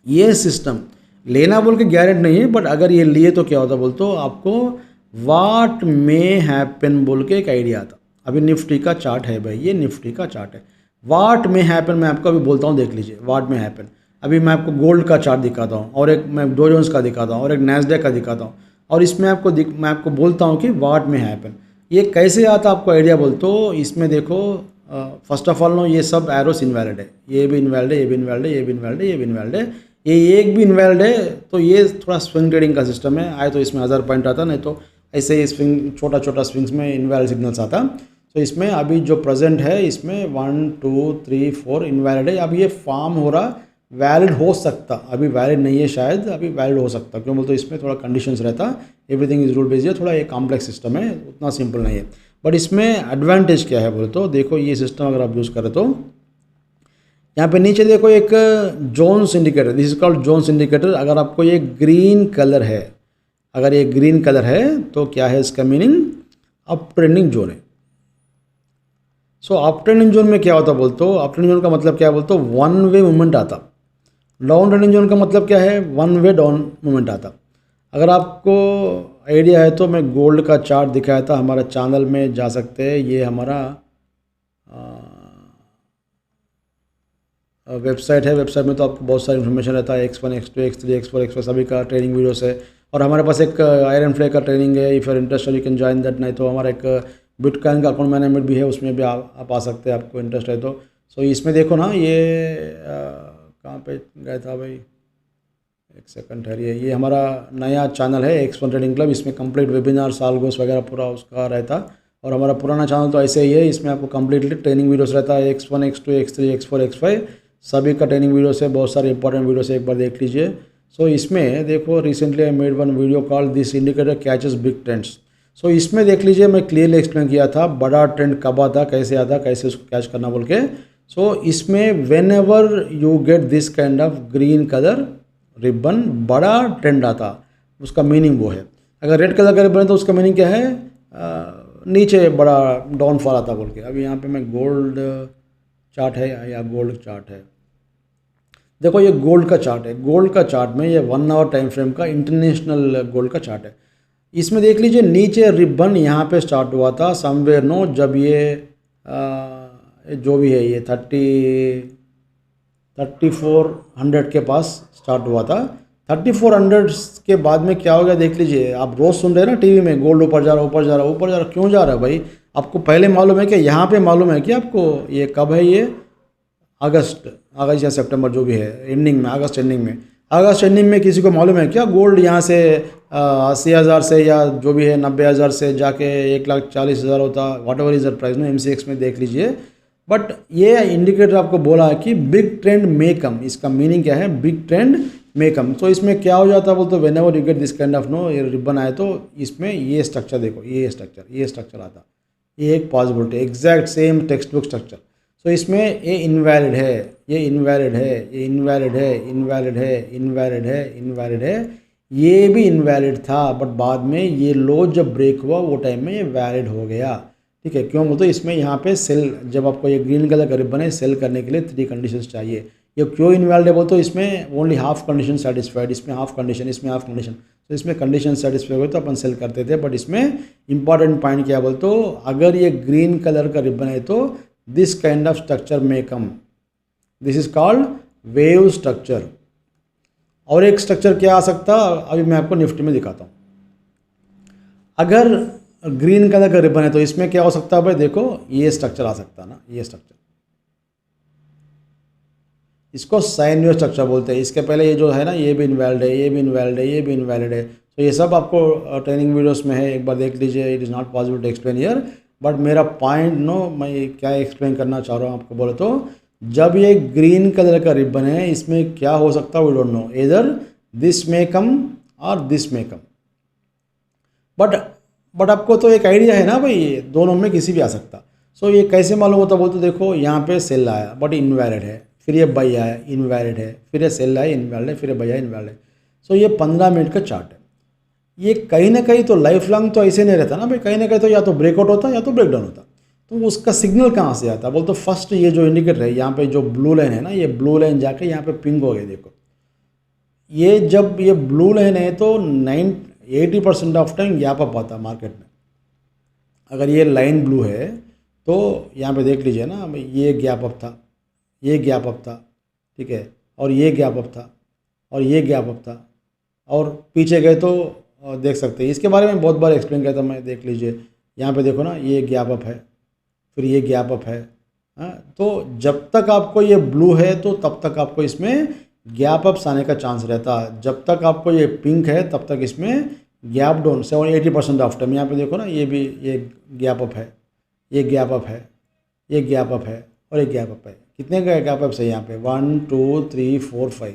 Speaker 2: ये सिस्टम लेना बोल के गारंटी नहीं है, बट अगर ये लिए तो क्या होता बोल तो आपको वाट में हैपन बोल के एक आइडिया आता। अभी निफ्टी का चार्ट है भाई, ये निफ्टी का चार्ट है। वाट में हैपन मैं आपको अभी बोलता हूँ, देख लीजिए वाट में हैपन। अभी मैं आपको गोल्ड का चार्ट दिखाता हूँ और एक मैं डो जोन्स का दिखाता हूँ और एक नैस्डैक का दिखाता हूँ, और इसमें मैं आपको बोलता हूँ कि वाट में हैपन ये कैसे आता आपको आइडिया बोल तो इसमें देखो। फर्स्ट ऑफ ऑल ये सब एरोस इनवैलिड है, ये भी इनवैलिड है, ये भी इनवैलिड है, ये भी इनवैलिड है, ये भी इनवैलिड है, ये एक भी इनवैलिड है। तो ये थोड़ा स्विंग ट्रेडिंग का सिस्टम है, आए तो इसमें 1000 पॉइंट आता, नहीं तो ऐसे ही स्विंग छोटा छोटा स्विंग्स में इनवैलिड सिग्नल्स आता। तो इसमें अभी जो प्रेजेंट है इसमें 1 2 3 4 इनवैलिड है। अब ये फॉर्म हो रहा, वैलिड हो सकता, अभी वैलिड नहीं है शायद, अभी वैलिड हो सकता। क्यों बोलते इसमें थोड़ा कंडीशंस रहता, एवरीथिंग इज रूल बेस्ड है, थोड़ा ये कॉम्प्लेक्स सिस्टम है, उतना सिंपल नहीं है। बट इसमें एडवांटेज क्या है बोले तो देखो, ये सिस्टम अगर आप यूज़ करें तो यहाँ पे नीचे देखो एक zones indicator, this is called zones indicator. अगर आपको ये ग्रीन कलर है, अगर ये ग्रीन कलर है तो क्या है इसका मीनिंग, अप ट्रेंडिंग जोन है। सो अप ट्रेंडिंग जोन में क्या होता बोलते हो, अप ट्रेंडिंग जोन का मतलब क्या बोलते हो, वन वे मूवमेंट आता। डाउन ट्रेंडिंग जोन का मतलब क्या है, वन वे डाउन मूवमेंट आता। अगर आपको आइडिया है तो मैं गोल्ड का चार्ट दिखाया था, हमारा चैनल में जा सकते हैं, ये हमारा वेबसाइट है। वेबसाइट में तो आपको बहुत सारी इन्फॉर्मेशन रहता है, X1 X2 X3 X4 X5 सभी का ट्रेनिंग वीडियोस है। और हमारे पास एक आयरन फ्ले का ट्रेनिंग है, if you're interested you can join that. नहीं तो हमारा एक बिटकॉइन का अकाउंट मैनेजमेंट भी है, उसमें भी आप आ सकते हैं, आपको इंटरेस्ट है तो। सो इसमें देखो ना, ये कहाँ पे गया था भाई, एक सेकंड ठहरिए। ये हमारा नया चैनल है X1 ट्रेडिंग क्लब, इसमें कंप्लीट वेबिनार सालगोस वगैरह पूरा उसका रहता। और हमारा पुराना चैनल तो ऐसे ही है, इसमें आपको कंप्लीटली ट्रेनिंग वीडियोस रहता है, X1 X2 X3 X4 X5 सभी का ट्रेनिंग वीडियोस है, बहुत सारे इंपॉर्टेंट वीडियोस है, एक बार देख लीजिए। सो इसमें देखो, recently I made one video called this indicator catches big trends. So इसमें देख लीजिए, मैं क्लियरली एक्सप्लेन किया था बड़ा ट्रेंड कब आता, कैसे आता, कैसे उसको कैच करना बोल के। सो इसमें whenever you get this kind of green colour ribbon, बड़ा ट्रेंड आता, उसका मीनिंग वो है। अगर रेड कलर का रिबन है तो उसका मीनिंग क्या है, नीचे बड़ा डाउनफॉल आता बोल के। अभी यहाँ पे मैं गोल्ड चार्ट है या गोल्ड चार्ट है, देखो ये गोल्ड का चार्ट है। गोल्ड का चार्ट में ये 1 आवर टाइम फ्रेम का इंटरनेशनल गोल्ड का चार्ट है। इसमें देख लीजिए नीचे रिबन यहाँ पे स्टार्ट हुआ था समवेयर नो, जब ये जो भी है ये 3400 के पास स्टार्ट हुआ था। 3400 के बाद में क्या हो गया देख लीजिए, आप रोज़ सुन रहे हैं ना टीवी में, गोल्ड ऊपर जा रहा, ऊपर जा रहा, ऊपर जा रहा। क्यों जा रहा है भाई, आपको पहले मालूम है कि यहाँ पे मालूम है कि आपको ये कब है, ये अगस्त या सितंबर जो भी है एंडिंग में, अगस्त एंडिंग में किसी को मालूम है क्या गोल्ड यहाँ से 80,000 से या जो भी है 90,000 से जाके 1,40,000 होता, whatever is the price no, MCX में देख लीजिए। बट ये इंडिकेटर आपको बोला है कि बिग ट्रेंड मे कम, इसका मीनिंग क्या है, बिग ट्रेंड मे कम। तो इसमें क्या हो जाता है बोलते, whenever you get this kind of no, ये रिबन आए तो इसमें ये स्ट्रक्चर देखो, ये स्ट्रक्चर आता, ये एक possibility, exact same text book structure. तो इसमें ये इनवैलिड है, ये इनवैलिड है, ये इनवैलिड है, इनवैलिड है, इनवैलिड है, इनवैलिड है, ये भी इनवैलिड था, बट बाद में ये लो जब ब्रेक हुआ वो टाइम में ये वैलिड हो गया। ठीक है, क्यों बोलते इसमें यहाँ पे सेल, जब आपको ये ग्रीन कलर का रिबन है, सेल करने के लिए 3 कंडीशंस चाहिए। ये क्यों इनवैलिड है बोलते, इसमें ओनली हाफ कंडीशन सेटिस्फाइड, इसमें हाफ कंडीशन, इसमें हाफ कंडीशन। तो इसमें कंडीशन सेटिस्फाई हो तो अपन सेल करते थे, बट इसमें इंपॉर्टेंट पॉइंट क्या बोलते, अगर ये ग्रीन कलर का रिबन है तो दिस काइंड ऑफ स्ट्रक्चर में come, this is called wave structure. और एक स्ट्रक्चर क्या आ सकता, अभी मैं आपको निफ्टी में दिखाता हूँ। अगर ग्रीन कलर का रिबन है तो इसमें क्या हो सकता है भाई, देखो ये स्ट्रक्चर आ सकता है ना, ये स्ट्रक्चर, इसको साइन वेव स्ट्रक्चर बोलते हैं। इसके पहले ये जो है ना, ये भी इनवैलिड है, ये भी इनवैलिड है, ये भी इनवैलिड है। तो ये सब आपको ट्रेनिंग वीडियोस में है, एक बार देख लीजिए, it is not possible to explain here. But मेरा पॉइंट मैं क्या एक्सप्लेन करना चाह रहा हूँ आपको बोले तो, जब ये ग्रीन कलर का रिबन है इसमें क्या हो सकता है वी डोंट नो, इधर दिस मे कम और दिस मे कम, बट आपको तो एक आइडिया है ना भाई, ये दोनों में किसी भी आ सकता। सो ये कैसे मालूम होता बोलते, देखो यहाँ पे सेल आया बट इनवैलिड है, फिर ये बाई आया इनवैलिड है, फिर ये सेल आया इनवैलिड है, फिर ये बाई आया इनवैलिड है। सो ये 15 मिनट का चार्ट है। ये कहीं ना कहीं तो लाइफ लॉन्ग तो ऐसे नहीं रहता ना भाई, कहीं ना कहीं तो या तो ब्रेकआउट होता या तो ब्रेकडाउन होता। तो उसका सिग्नल कहाँ से आता बोल तो फर्स्ट ये जो इंडिकेटर है यहाँ पे जो ब्लू लाइन है ना, ये ब्लू लाइन जाके यहाँ पे पिंक हो गई देखो। ये जब ये ब्लू लाइन है तो 80% ऑफ टाइम गैप अप आता मार्केट में। अगर ये लाइन ब्लू है तो यहाँ पे देख लीजिए ना, ये गैप अप था, ये गैप अप था, ठीक है, और ये गैप अप था, और ये गैप अप था, और पीछे गए तो देख सकते हैं। इसके बारे में बहुत बार एक्सप्लेन किया था मैं, देख लीजिए यहाँ पे देखो ना, ये गैप अप है, फिर ये गैप अप है। हाँ, तो जब तक आपको ये ब्लू है तो तब तक आपको इसमें गैप अप्स आने का चांस रहता है। जब तक आपको ये पिंक है तब तक इसमें गैप डाउन 80% ऑफ टाइम। यहाँ पे देखो ना, ये भी ये गैप अप है, ये गैप अप है, ये गैप अप है, और ये गैप अप है। कितने का गैप अप्स है यहाँ पे 1 2 3 4 5,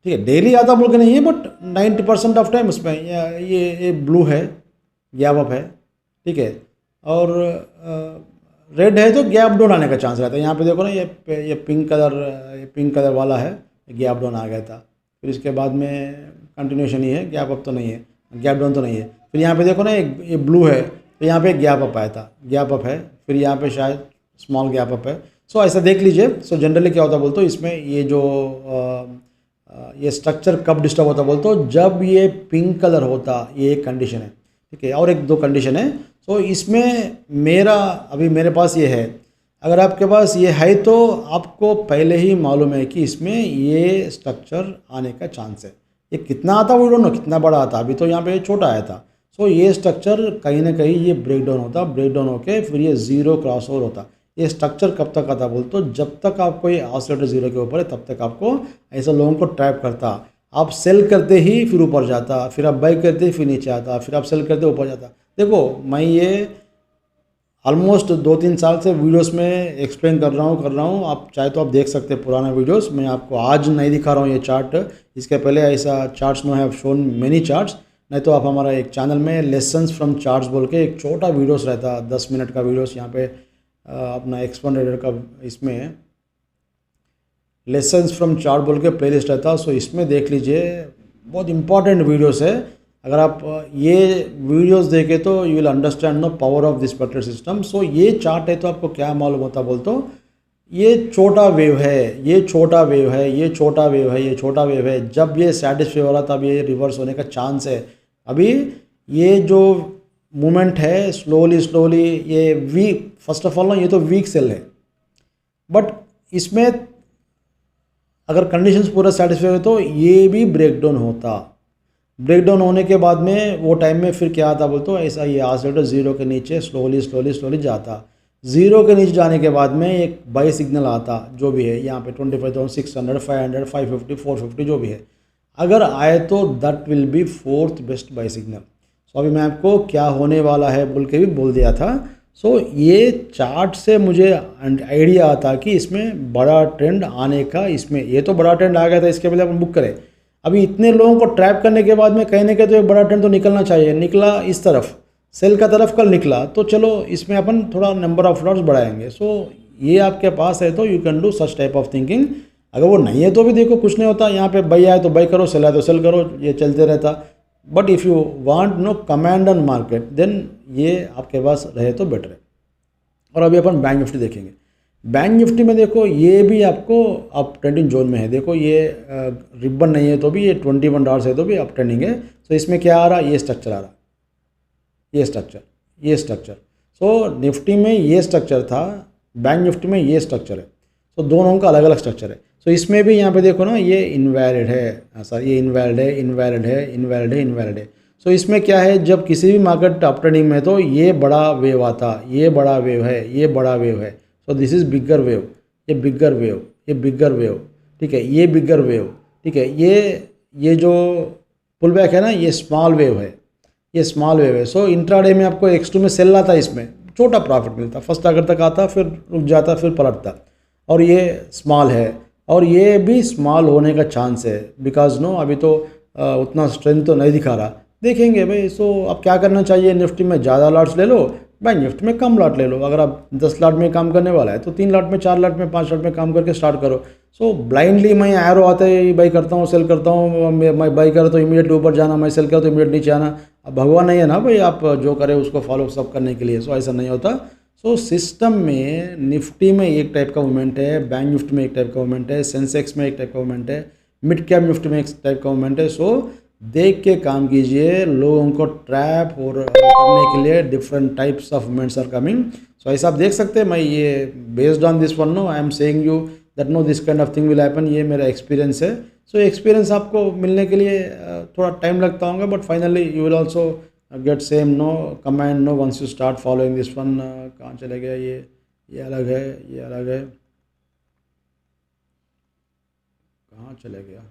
Speaker 2: ठीक है। डेली आता बोल के नहीं है बट 90% ऑफ टाइम उसमें ये ब्लू है, गैप अप है, ठीक है। और रेड है तो गैप डाउन आने का चांस रहता है। यहाँ पे देखो ना, ये पिंक कलर वाला है, गैप डाउन आ गया था। फिर इसके बाद में कंटिन्यूशन ही है, गैप अप तो नहीं है, गैप डाउन तो नहीं है। फिर यहाँ पे देखो ना, ये ब्लू है तो यहाँ पे गैप अप आया था, गैप अप है, फिर यहाँ पे शायद स्मॉल गैप अप है। सो ऐसा देख लीजिए। सो जनरली क्या होता बोलते हो, इसमें ये जो ये स्ट्रक्चर कब डिस्टर्ब होता बोलते हो, जब ये पिंक कलर होता, ये एक कंडीशन है, ठीक है। और एक दो कंडीशन है। सो इसमें अभी मेरे पास ये है, अगर आपके पास ये है तो आपको पहले ही मालूम है कि इसमें ये स्ट्रक्चर आने का चांस है। ये कितना आता वो डोंट नो, कितना बड़ा आता, अभी तो यहाँ पे छोटा आया था। सो ये स्ट्रक्चर कहीं ना कहीं ये ब्रेक डाउन होता, ब्रेक डाउन होके फिर ये जीरो क्रॉस ओवर होता। ये स्ट्रक्चर कब तक आता बोल तो, जब तक आपको ये ऑसिलेटर जीरो के ऊपर है तब तक आपको ऐसे लोगों को ट्रैप करता। आप सेल करते ही फिर ऊपर जाता, फिर आप बाई करते ही फिर नीचे आता, फिर आप सेल करते ऊपर जाता। देखो मैं ये ऑलमोस्ट 2-3 साल से वीडियोस में एक्सप्लेन कर रहा हूँ। आप चाहे तो आप देख सकते हैं पुराना वीडियोस। मैं आपको आज नहीं दिखा रहा हूँ ये चार्ट, इसके पहले ऐसा charts no have shown many charts. नहीं तो आप हमारा एक चैनल में लेसन्स फ्रॉम चार्ट्स बोल के एक छोटा वीडियोस रहता, 10 मिनट का वीडियोस, यहाँ पे अपना एक्सपन रेडर का इसमें लेसन्स फ्रॉम चार्ट बोल के प्लेलिस्ट रहता। सो इसमें देख लीजिए, बहुत इंपॉर्टेंट वीडियोस है। अगर आप ये वीडियोस देखें तो you will understand no power of this particular system. So ये चार्ट है तो आपको क्या मालूम होता बोल तो, ये छोटा वेव है, ये छोटा वेव है, ये छोटा वेव है, ये छोटा वेव है। जब ये सैटिस्फाई हो रहा तब ये रिवर्स होने का चांस है। अभी ये जो मूवमेंट है स्लोली ये वीक, फर्स्ट ऑफ ऑल ना ये तो वीक सेल है, बट इसमें अगर कंडीशंस पूरा सेटिस्फाई हो तो ये भी ब्रेक डाउन होता। ब्रेक डाउन होने के बाद में वो टाइम में फिर क्या आता बोल तो, ऐसा ये ऑसिलेटर जीरो के नीचे स्लोली जाता। जीरो के नीचे जाने के बाद में एक बाई सिग्नल आता, जो भी है यहाँ पे 25,600 500 550 450 जो भी है, अगर आए तो that will be fourth best buy signal. So अभी मैं आपको क्या होने वाला है बोल के भी बोल दिया था। सो ये चार्ट से मुझे आइडिया आता कि इसमें बड़ा ट्रेंड आने का, इसमें ये तो बड़ा ट्रेंड आ गया था, इसके पहले अपन बुक करें। अभी इतने लोगों को ट्रैप करने के बाद में कहीं ना कहीं तो एक बड़ा ट्रेंड तो निकलना चाहिए। निकला इस तरफ, सेल का तरफ कल निकला, तो चलो इसमें अपन थोड़ा नंबर ऑफ लॉट्स बढ़ाएंगे। सो ये आपके पास है तो you can do such type of thinking. अगर वो नहीं है तो भी देखो कुछ नहीं होता, यहाँ पे बाई आए तो बाई करो, सेल आए तो सेल करो, ये चलते रहता। But if you want no command on market then ये आपके पास रहे तो बेटर है। और अभी अपन बैंक निफ्टी देखेंगे। बैंक निफ्टी में देखो ये भी आपको अप ट्रेंडिंग जोन में है। देखो ये रिबन नहीं है तो भी, ये 21 डॉलर्स है तो भी अप ट्रेंडिंग है। सो इसमें क्या आ रहा है, ये स्ट्रक्चर आ रहा, ये स्ट्रक्चर। सो निफ्टी में ये स्ट्रक्चर था, बैंक निफ्टी में ये स्ट्रक्चर है। सो दोनों का अलग अलग स्ट्रक्चर है। सो इसमें भी यहाँ पे देखो ना, ये इनवैलिड है, सर ये इनवैलिड है। सो इसमें क्या है, जब किसी भी मार्केट अप ट्रेंडिंग में तो ये बड़ा वेव आता, ये बड़ा वेव है, ये बड़ा वेव है। सो दिस इज़ बिगर वेव, ये बिगर वेव, ये बिगर वेव, ठीक है, ये बिगर वेव, ठीक है। ये जो पुल बैक है ना, ये स्मॉल वेव है, ये स्मॉल वेव है। सो इंट्राडे में आपको X2 में सेल आता है इसमें, छोटा प्रॉफिट मिलता, फर्स्ट टारगेट तक आता फिर रुक जाता फिर पलटता, और ये स्मॉल है और ये भी स्मॉल होने का चांस है बिकॉज नो अभी तो उतना स्ट्रेंथ तो नहीं दिखा रहा, देखेंगे भाई। सो अब क्या करना चाहिए, निफ्टी में ज़्यादा लॉट्स ले लो, बैंक निफ्टी में कम लॉट ले लो। अगर आप 10 लॉट में काम करने वाला है तो 3 लॉट में, 4 लॉट में, 5 लॉट में काम करके स्टार्ट करो। सो ब्लाइंडली मैं एरो आता है बाई करता हूँ, सेल करता हूँ, मैं बाई करो तो इमीडिएट ऊपर जाना, मैं सेल करो तो इमीडिएट नीचे आना। अब भगवान नहीं है ना भाई आप जो करे उसको फॉलो सब करने के लिए, सो ऐसा नहीं होता। सो सिस्टम में निफ्टी में एक टाइप का मूवमेंट है, बैंक निफ्टी में एक टाइप का मूवमेंट है, सेंसेक्स में एक टाइप का मूवमेंट है, मिड कैप निफ्टी में एक टाइप का मूवमेंट है। सो देख के काम कीजिए, लोगों को ट्रैप और करने के लिए different types of movements are coming. So ऐसा आप देख सकते हैं, मैं ये based on this one no I am saying you that no this kind of thing will happen, ये मेरा एक्सपीरियंस है। सो एक्सपीरियंस आपको मिलने के लिए थोड़ा टाइम लगता होगा, but finally you will also get same no command no once you start following this one. कहाँ चले गया ये अलग है, ये अलग है, कहाँ चले गया।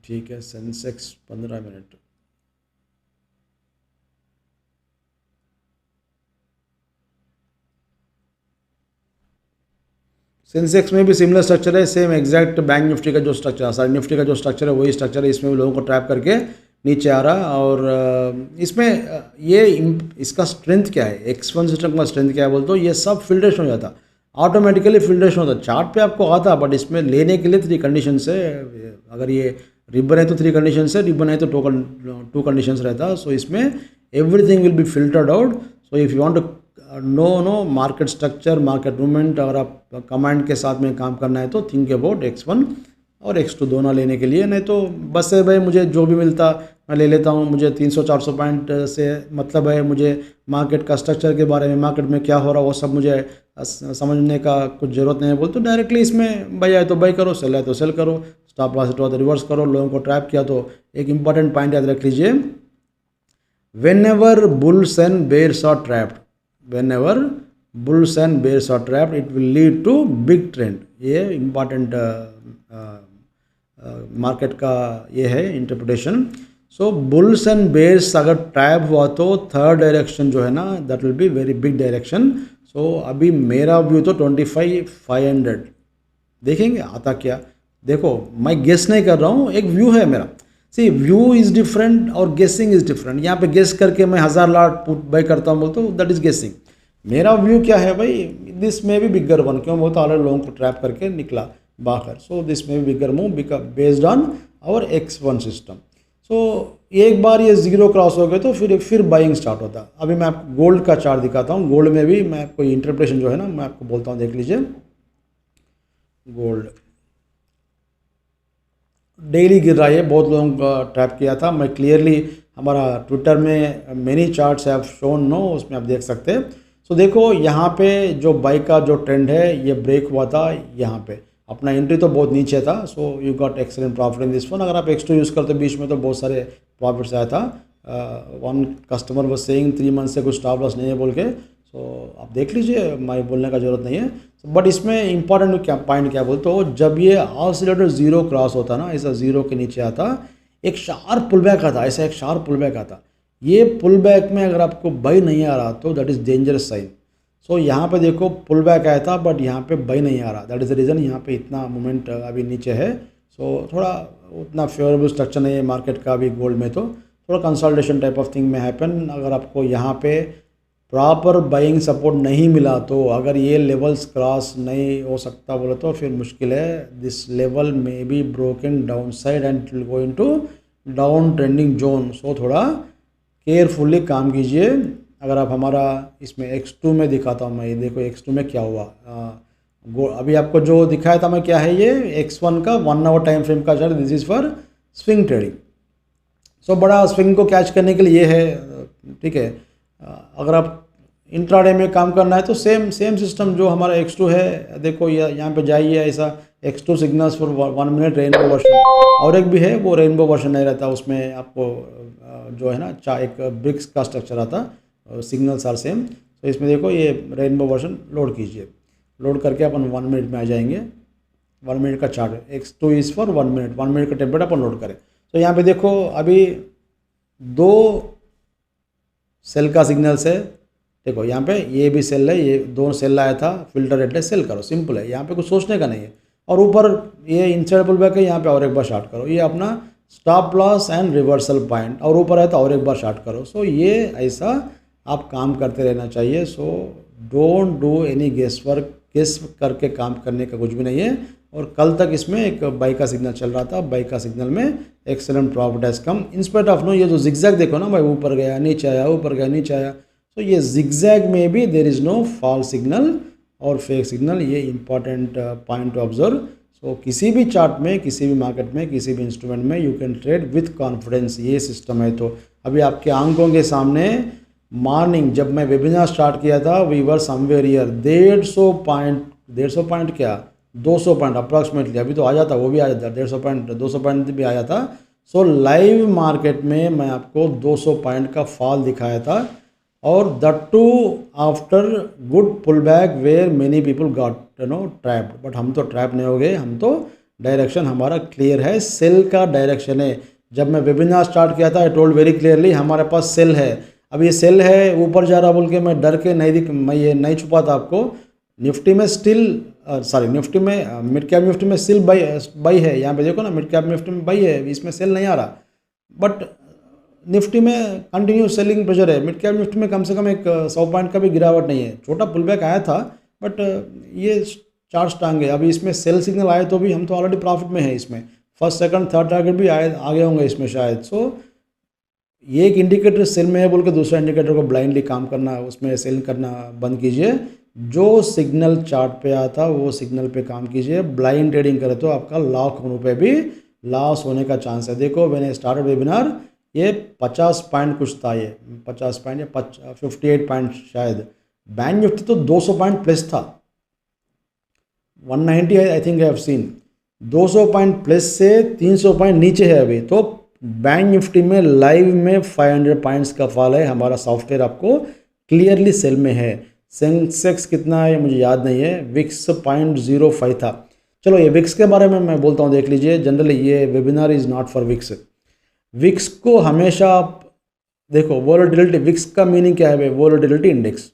Speaker 2: ठीक है, सेंसेक्स 15 मिनट। सेंसेक्स में भी सिमिलर स्ट्रक्चर है, सेम एग्जैक्ट बैंक निफ्टी का जो स्ट्रक्चर है, सॉरी निफ्टी का जो स्ट्रक्चर है वही स्ट्रक्चर है। इसमें भी लोगों को ट्रैप करके नीचे आ रहा, और इसमें ये इसका स्ट्रेंथ क्या है, X1 सिस्टम का स्ट्रेंथ क्या है बोलते हो, ये सब फिल्ट्रेशन हो जाता, ऑटोमेटिकली फिल्ट्रेशन होता। चार्ट पे आपको आता, बट इसमें लेने के लिए 3 कंडीशन है। अगर ये रिबन है तो 3 कंडीशन है, रिबन है तो 2 कंडीशंस रहता। सो इसमें everything will be filtered out. So if you want to know market structure, market movement, अगर आप कमांड के साथ में काम करना है तो थिंक अबाउट X1 और X2 दोनों लेने के लिए। नहीं तो बस है भाई मुझे जो भी मिलता मैं ले लेता हूँ, मुझे 300-400 पॉइंट से मतलब है, मुझे मार्केट का स्ट्रक्चर के बारे में, मार्केट में क्या हो रहा है वो सब मुझे समझने का कुछ ज़रूरत नहीं है बोल तो डायरेक्टली इसमें बाई आए तो बाई करो, सेल आए तो सेल करो, स्टॉप लॉस तो रिवर्स करो। लोगों को ट्रैप किया तो एक इंपॉर्टेंट पॉइंट याद रख लीजिए, whenever bulls and bears are trapped, whenever bulls and bears are trapped, it will lead to big trend। ये इम्पॉर्टेंट मार्केट का ये है interpretation. So bulls and bears अगर ट्रैप हुआ तो थर्ड डायरेक्शन जो है ना that will be very big direction. So अभी मेरा व्यू तो 25,500 देखेंगे आता क्या। देखो मैं गेस नहीं कर रहा हूँ, एक व्यू है मेरा। सी व्यू इज़ डिफरेंट और गेसिंग इज़ डिफरेंट। यहाँ पे गेस करके मैं 1000 लॉट पुट बाई करता हूँ बोलते दैट इज़ गेसिंग। मेरा व्यू क्या है भाई, दिस में भी बिगर वन, क्यों बोलता ऑलरेडी लोगों को ट्रैप करके निकला बाहर। सो दिस में भी bigger move based on our X1 system. So एक बार ये जीरो क्रॉस हो गए तो फिर बाइंग स्टार्ट होता है। अभी मैं आपको गोल्ड का चार्ट दिखाता हूँ। गोल्ड में भी मैं आपको इंटरप्रिटेशन जो है ना मैं आपको बोलता हूँ, देख लीजिए। गोल्ड डेली गिर रहा है, बहुत लोगों का ट्रैप किया था। मैं क्लियरली हमारा ट्विटर में many charts have shown no, उसमें आप देख सकते हैं। सो देखो यहाँ पे जो बाई का जो ट्रेंड है ये ब्रेक हुआ था, यहाँ पे अपना एंट्री तो बहुत नीचे था। So you got excellent profit in this one. अगर आप X2 यूज़ करते बीच में तो बहुत सारे प्रॉफिट्स आया था। वन कस्टमर वो सेइंग 3 मंथ से कुछ स्टॉप लॉस नहीं है बोल के। सो आप देख लीजिए, मैं बोलने का ज़रूरत नहीं है। बट इसमें इंपॉर्टेंट क्या पॉइंट क्या बोलते हो, जब ये ऑसिलेटर जीरो क्रॉस होता ना, ऐसा जीरो के नीचे आता, एक शार्प पुल बैक आता, ऐसा एक शार्प पुल बैक आता। ये पुल बैक में अगर आपको बाई नहीं आ रहा तो दैट इज़ डेंजरस साइन। सो यहाँ पे देखो पुल बैक आया था बट यहाँ पे बाई नहीं आ रहा, दैट इज़ द रीज़न यहाँ पे इतना मोमेंट अभी नीचे है। सो थोड़ा उतना फेवरेबल स्ट्रक्चर नहीं है मार्केट का अभी गोल्ड में, तो थोड़ा कंसल्टेशन टाइप ऑफ थिंग में हैपन। अगर आपको यहाँ पे प्रॉपर बाइंग सपोर्ट नहीं मिला तो अगर ये लेवल्स क्रॉस नहीं हो सकता बोले तो फिर मुश्किल है। दिस लेवल में be broken down side and it will go into down trending zone. So थोड़ा केयरफुली काम कीजिए। अगर आप हमारा इसमें X2 में दिखाता हूँ मैं, ये देखो X2 में क्या हुआ। अभी आपको जो दिखाया था मैं क्या है, ये X1 का 1 आवर टाइम फ्रेम का chart, this is for swing trading. So बड़ा स्विंग को कैच करने के लिए ये है, ठीक है। अगर आप इंट्राडे में काम करना है तो सेम सिस्टम जो हमारा X2 है, देखो यहाँ पे जाइए, ऐसा X2 signals for 1 minute rainbow version, और एक भी है वो रेनबो वर्जन नहीं रहता, उसमें आपको जो है ना एक ब्रिक्स का स्ट्रक्चर आता, सिग्नल्स आर सेम। तो इसमें देखो ये रेनबो वर्जन लोड कीजिए, लोड करके अपन 1 मिनट में आ जाएंगे। 1 मिनट का chart X2 is for 1 minute, 1 minute का टेम्पलेट अपन लोड करें। तो यहाँ पे देखो अभी दो सेल का सिग्नल्स है। देखो यहाँ पे ये भी सेल है, ये दो सेल आया था, फिल्टर रेट है, सेल करो, सिंपल है, यहाँ पे कुछ सोचने का नहीं है। और ऊपर ये इनसाइड पुल बैक है, यहाँ पे और एक बार शार्ट करो, ये अपना stop loss and reversal point, और ऊपर है तो और एक बार शार्ट करो। सो ये ऐसा आप काम करते रहना चाहिए। So don't do any guess work, guess करके काम करने का कुछ भी नहीं है। और कल तक इसमें एक बाई का सिग्नल चल रहा था, बाई का सिग्नल में excellent profit has come in spite of no. ये जो जिगजैग देखो ना भाई, ऊपर गया नीचे आया, ऊपर गया नीचे आया, तो ये जिगजैग में भी there is no false signal और फेक सिग्नल, ये important point to observe. So किसी भी चार्ट में, किसी भी मार्केट में, किसी भी इंस्ट्रूमेंट में you can trade with confidence, ये सिस्टम है। तो अभी आपके आंखों के सामने मॉर्निंग जब मैं वेबिनार स्टार्ट किया था, we were somewhere year 150 point क्या 200 पॉइंट अप्रॉक्सीमेटली, अभी तो आ जाता, वो भी आ जाता 150 पॉइंट 200 पॉइंट भी आ जाता। सो लाइव मार्केट में मैं आपको 200 पॉइंट का फॉल दिखाया था, और that too after good pull back where many people got trapped. But हम तो ट्रैप नहीं हो गए, हम तो डायरेक्शन हमारा क्लियर है, सेल का डायरेक्शन है। जब मैं वेबिनार स्टार्ट किया था आई टोल्ड वेरी क्लियरली हमारे पास सेल है। अब ये सेल है, ऊपर जा रहा बोल के मैं डर के मैं ये नहीं छुपा था आपको। निफ्टी में स्टिल निफ्टी में मिड कैप निफ्टी में स्टिल बाई है, यहाँ पे देखो ना, मिड कैप निफ्टी में बाई है, इसमें सेल नहीं आ रहा। बट निफ्टी में कंटिन्यू सेलिंग प्रेशर है, मिड कैप निफ्टी में कम से कम एक 100 पॉइंट का भी गिरावट नहीं है, छोटा पुल बैक आया था, बट ये चार स्टांग है। अभी इसमें सेल सिग्नल आए तो भी हम तो ऑलरेडी प्रॉफिट में है, इसमें फर्स्ट सेकंड थर्ड टारगेट भी आगे होंगे इसमें शायद। सो ये एक इंडिकेटर सेल में है बोल के दूसरा इंडिकेटर को ब्लाइंडली काम करना, उसमें सेल करना बंद कीजिए। जो सिग्नल चार्ट पे आता वो सिग्नल पे काम कीजिए। ब्लाइंड ट्रेडिंग करे तो आपका लाखों रुपए भी लॉस होने का चांस है। देखो मैंने स्टार्टेड वेबिनार, ये 50 पॉइंट कुछ था, ये 50 पॉइंट या 58 पॉइंट शायद। बैंक निफ्टी तो 200 पॉइंट प्लस था, 190 I think I have seen. 200 point plus से 300 पॉइंट नीचे है अभी। तो बैंक निफ्टी में लाइव में 500 पॉइंट्स का फॉल है, हमारा सॉफ्टवेयर आपको क्लियरली सेल में है। सेंसेक्स कितना है मुझे याद नहीं है, विक्स 0.05 था। चलो ये विक्स के बारे में मैं बोलता हूँ, देख लीजिए। जनरली ये webinar is not for VIX. VIX को हमेशा आप देखो, वोलेटिलिटी, विक्स का मीनिंग क्या है भाई, वोलेटिलिटी इंडेक्स।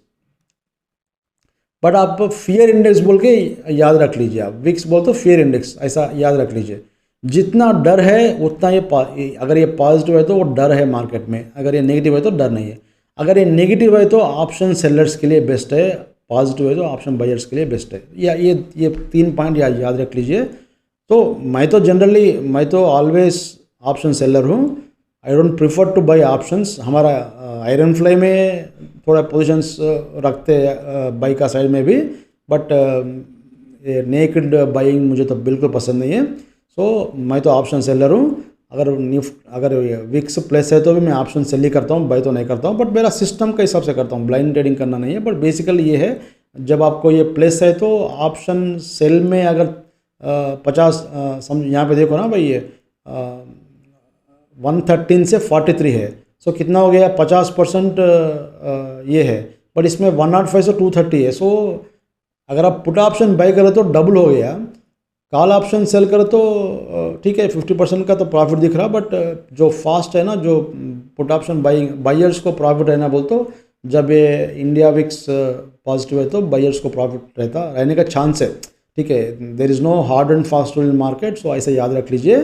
Speaker 2: बट आप फियर इंडेक्स बोल के याद रख लीजिए, आप विक्स बोल तो फियर इंडेक्स ऐसा याद रख लीजिए। जितना डर है उतना ये अगर ये पॉजिटिव है तो वो डर है मार्केट में, अगर ये नेगेटिव है तो डर नहीं है। अगर ये नेगेटिव है तो ऑप्शन सेलर्स के लिए बेस्ट है, पॉजिटिव है तो ऑप्शन बायर्स के लिए बेस्ट है। या ये 3 पॉइंट याद रख लीजिए। तो मैं तो जनरली मैं तो ऑलवेज ऑप्शन सेलर हूँ, I don't prefer two by options. हमारा आयरन फ्लाई में थोड़ा पोजीशंस रखते हैं बाई का साइड में भी, बट नेकेड बाइंग मुझे तो बिल्कुल पसंद नहीं है। सो मैं तो ऑप्शन सेलर हूँ। अगर विक्स प्लस है तो भी मैं ऑप्शन सेल ही करता हूँ, बाई तो नहीं करता हूँ, बट मेरा सिस्टम के हिसाब से करता हूँ, ब्लाइंड ट्रेडिंग करना नहीं है। बट बेसिकली ये है, जब आपको ये प्लस है तो ऑप्शन सेल में अगर 50 समझ, यहाँ पे देखो ना भाई, ये 113 से 43 है। सो कितना हो गया, 50% ये है, बट इसमें 105 से 230 है। सो अगर आप पुट ऑप्शन बाई करें तो डबल हो गया, कॉल ऑप्शन सेल करो तो ठीक है 50% का तो प्रॉफिट दिख रहा। बट जो फास्ट है ना, जो पुट ऑप्शन बायर्स को प्रॉफिट रहना बोल, तो जब ये इंडिया विक्स पॉजिटिव है तो बायर्स को प्रॉफिट रहने का चांस है। ठीक है, there is no hard and fast rule in market. So ऐसे याद रख लीजिए,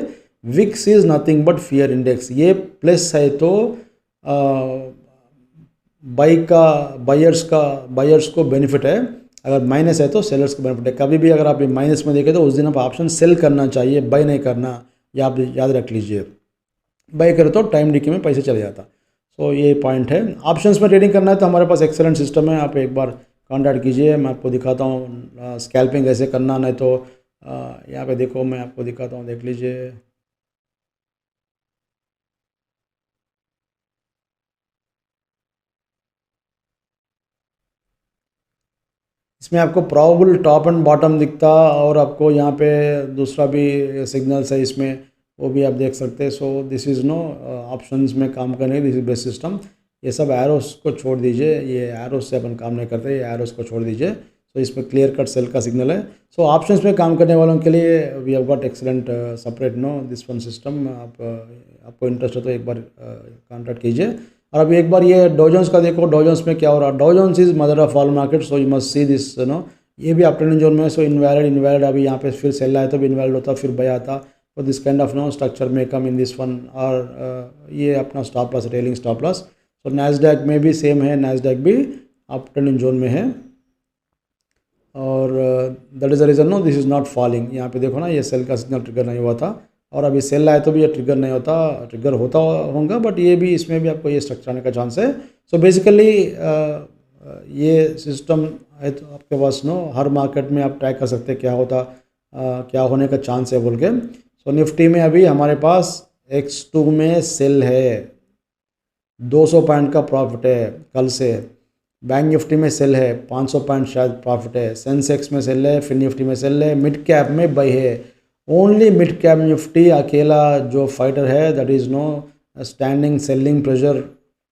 Speaker 2: VIX is nothing but fear index. ये प्लस है तो बायर्स को बेनिफिट है, अगर माइनस है तो सेलर्स को बेनिफिट है। कभी भी अगर आप माइनस में देखें तो उस दिन आप ऑप्शन सेल करना चाहिए, बाय नहीं करना, या आप याद रख लीजिए। बाय करें तो टाइम डिके में पैसे चले जाता। सो ये पॉइंट है। ऑप्शंस में ट्रेडिंग करना है तो हमारे पास एक्सेलेंट सिस्टम है, आप एक बार कॉन्टैक्ट कीजिए, मैं आपको दिखाता हूँ स्कैल्पिंग कैसे करना। नहीं तो यहाँ पे देखो, मैं आपको दिखाता हूँ, देख लीजिए। इसमें आपको प्रॉबल टॉप एंड बॉटम दिखता, और आपको यहाँ पे दूसरा भी सिग्नल्स है इसमें, वो भी आप देख सकते हैं। So this is no options में काम करने, दिस इज बेस्ट सिस्टम। ये सब एरोस को छोड़ दीजिए, ये एरोस से अपन काम नहीं करते, ये एरोस को छोड़ दीजिए। सो इसमें क्लियर कट सेल का सिग्नल है। सो ऑप्शंस में काम करने वालों के लिए we have got excellent separate this one system. आप आपको इंटरेस्ट हो तो एक बार कॉन्टैक्ट कीजिए। और अभी एक बार ये डॉजन्स का देखो, डॉजन्स में क्या हो रहा है। Dow Jones is mother of all market, so you must see this no. ये भी अप ट्रेंडिंग जोन में, सो इनवैलिड अभी यहाँ पे फिर सेल आया तो भी इनवैलिड होता, फिर बाय आता। तो this kind of no structure में कम इन दिस वन। और ये अपना stop loss, trailing stop loss. So Nasdaq में भी सेम है, नैस्डैक भी अप ट्रेंडिंग जोन में है। और that is the reason no this is not falling. यहाँ पे देखो ना, ये सेल का सिग्नल ट्रिगर नहीं हुआ था, और अभी सेल आए तो भी ये ट्रिगर नहीं होता, ट्रिगर होता होगा, बट ये भी, इसमें भी आपको ये स्ट्रक्चर आने का चांस है। सो बेसिकली ये सिस्टम है तो आपके पास नो, हर मार्केट में आप ट्राई कर सकते हैं क्या होता, क्या होने का चांस है बोल के। सो निफ्टी में अभी हमारे पास X2 में सेल है, 200 पॉइंट का प्रॉफिट है कल से। बैंक निफ्टी में सेल है, 500 पॉइंट शायद प्रॉफिट है। सेंसेक्स में सेल है, फिर निफ्टी में सेल है। मिड कैप में बाई है, ओनली मिड कैप निफ्टी अकेला जो फाइटर है, that is no standing selling pressure.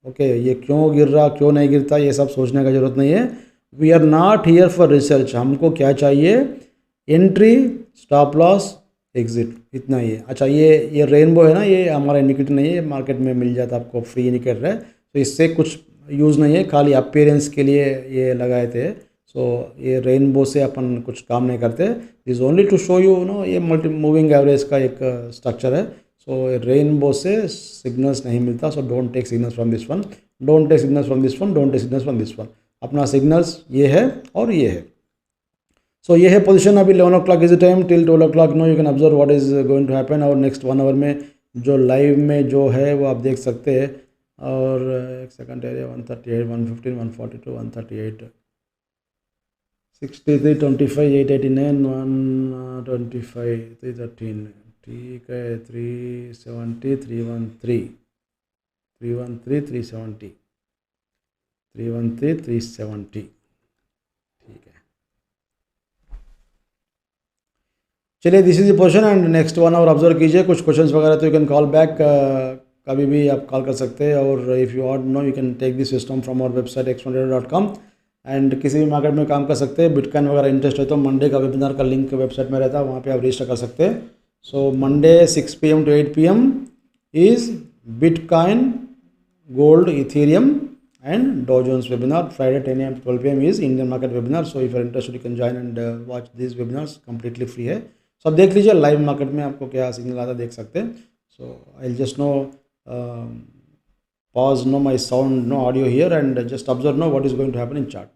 Speaker 2: Okay, ये क्यों गिर रहा, क्यों नहीं गिरता, ये सब सोचने का ज़रूरत नहीं है। We are not here for research. हमको क्या चाहिए, एंट्री, स्टॉप लॉस, एग्जिट, इतना ही है। अच्छा, ये रेनबो है ना, ये हमारा इंडिकेटर नहीं है, मार्केट में मिल जाता आपको, फ्री इंडिकेटर है, तो इससे कुछ यूज़ नहीं है, खाली अपीयरेंस के लिए ये लगाए थे। सो ये रेनबो से अपन कुछ काम नहीं करते, is only to show you no, ये मल्टी मूविंग एवरेज का एक स्ट्रक्चर है। सो रेनबो से सिग्नल्स नहीं मिलता, so don't take signals from this one, don't take signals from this one, don't take signals from this one. अपना signals ये है और ये है। सो ये है पोजीशन अभी 11 o'clock is the time, till 12 o'clock no you can observe what is going to happen. और नेक्स्ट 1 आवर में जो लाइव में जो है वो आप देख सकते हैं। और एक सेकंड है, 138, 115, 142, 138, 63, 25, 889, 125, 313, ठीक है, 370, 313, 313, 370, 313, 370, ठीक है। चलिए, this is the position and next 1 hour observe कीजिए। कुछ क्वेश्चंस वगैरह तो यू कैन कॉल बैक, कभी भी आप कॉल कर सकते हैं। और if you want no you can take this system from our website x1trader.com। And किसी भी मार्केट में काम कर सकते हैं। बिटकॉइन वगैरह इंटरेस्ट है तो मंडे का वेबिनार का लिंक वेबसाइट में रहता है, वहाँ पे आप रजिस्टर कर सकते हैं। So Monday 6 PM to 8 PM is bitcoin, gold, ethereum and Dow Jones webinar. Friday 10 AM to 12 PM is Indian market webinar. So if you are interested you can join and watch these webinars, completely free है। so आप देख लीजिए live market में आपको क्या signal आता देख सकते हैं। so I'll just know pause no my sound no audio here and just observe now what is going to happen in chart.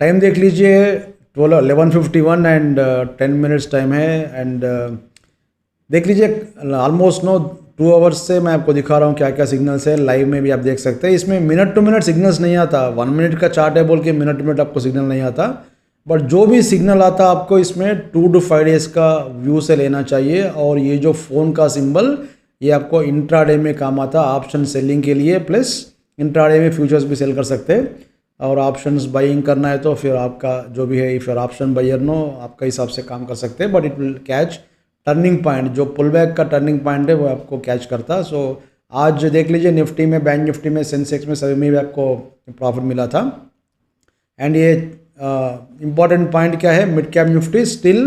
Speaker 2: Time देख लीजिए 11:51 एंड 10 मिनट्स टाइम है एंड देख लीजिए ऑलमोस्ट 2 आवर्स से मैं आपको दिखा रहा हूँ क्या क्या सिग्नल्स है, लाइव में भी आप देख सकते हैं। इसमें मिनट टू मिनट सिग्नल्स नहीं आता, 1 मिनट का चार्ट है बोल के मिनट टू मिनट आपको सिग्नल नहीं आता, बट जो भी सिग्नल आता आपको इसमें 2 to 5 डेज का व्यू से लेना चाहिए। और ये जो फ़ोन का सिंबल ये आपको इंट्राडे में काम आता, ऑप्शन सेलिंग के लिए, प्लस इंट्राडे में फ्यूचर्स भी सेल कर सकते हैं। और ऑप्शंस बाइंग करना है तो फिर आपका जो भी है, if your option buyer no, आपका हिसाब से काम कर सकते हैं, but it will catch turning point, जो पुल बैक का टर्निंग पॉइंट है वो आपको कैच करता। सो आज देख लीजिए निफ्टी में, बैंक निफ्टी में, सेंसेक्स में, सभी में भी आपको प्रॉफिट मिला था। एंड ये इम्पॉर्टेंट पॉइंट क्या है, mid cap Nifty still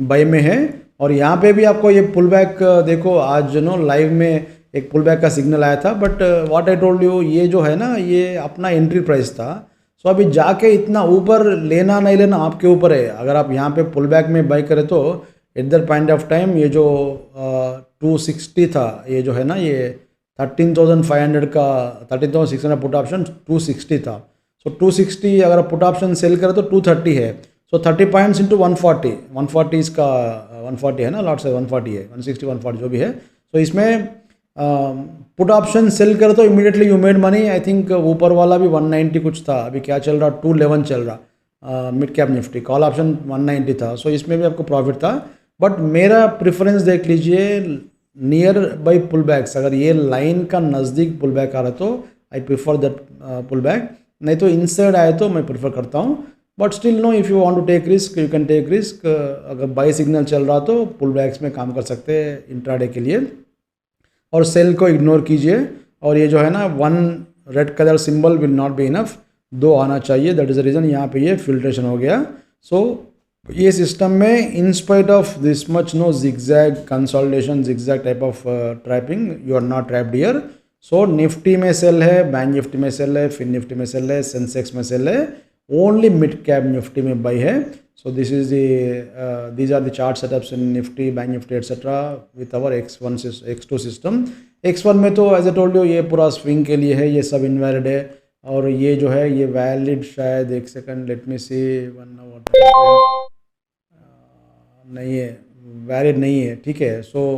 Speaker 2: by में है। और यहाँ पे भी आपको ये पुल बैक देखो, आज लाइव में एक पुल बैक का सिग्नल आया था, but what I told you, ये जो है ना ये अपना एंट्री प्राइस था। सो अभी जाके इतना ऊपर लेना नहीं लेना आपके ऊपर है। अगर आप यहाँ पे पुल बैक में बाई करें तो at the point of time ये जो 260 था, ये जो है ना ये 13,500 का 13,600 पुट ऑप्शन 260 था। सो 260 अगर पुट ऑप्शन सेल करें तो 230 है। सो 30 पॉइंट्स इंटू 140 इसका 140 है ना, लॉट से 140 है, 160 140 जो भी है। सो इसमें पुट ऑप्शन सेल करें तो immediately you made money. I think ऊपर वाला भी 190 कुछ था, अभी क्या चल रहा 211 चल रहा mid cap Nifty, call option 190 था। सो इसमें भी आपको प्रॉफिट था, बट मेरा प्रेफरेंस देख लीजिए नियर बाई पुल बैक्स। अगर ये लाइन का नज़दीक पुल बैक आ रहा तो I prefer that pull back, नहीं तो इनसाइड आए तो मैं प्रीफर करता हूँ। But still no, if you want to take risk you can take risk. अगर बाई सिग्नल चल रहा तो पुल बैक्स में काम कर सकते हैं इंट्राडे के लिए, और सेल को इग्नोर कीजिए। और ये जो है ना 1 red colour symbol will not be enough, 2 आना चाहिए, दैट इज़ द रीज़न यहाँ पे ये फिल्ट्रेशन हो गया। सो ये सिस्टम में in spite of this much no zigzag consolidation, zigzag type of trapping, you are not trapped here. So Nifty में सेल है, बैंक निफ्टी में सेल है, फिन निफ्टी में सेल है, सेंसेक्स में सेल है, ओनली मिड कैप निफ्टी में buy है। So this is these are the chart setups in Nifty, Bank Nifty, etc. with our X2 system. X1 में तो as I told you ये पूरा स्विंग के लिए है, ये सब इनवैलिड है। और ये जो है ये वैलिड शायद, एक सेकंड लेट मी सी, नहीं है, वैलिड नहीं है, ठीक है। सो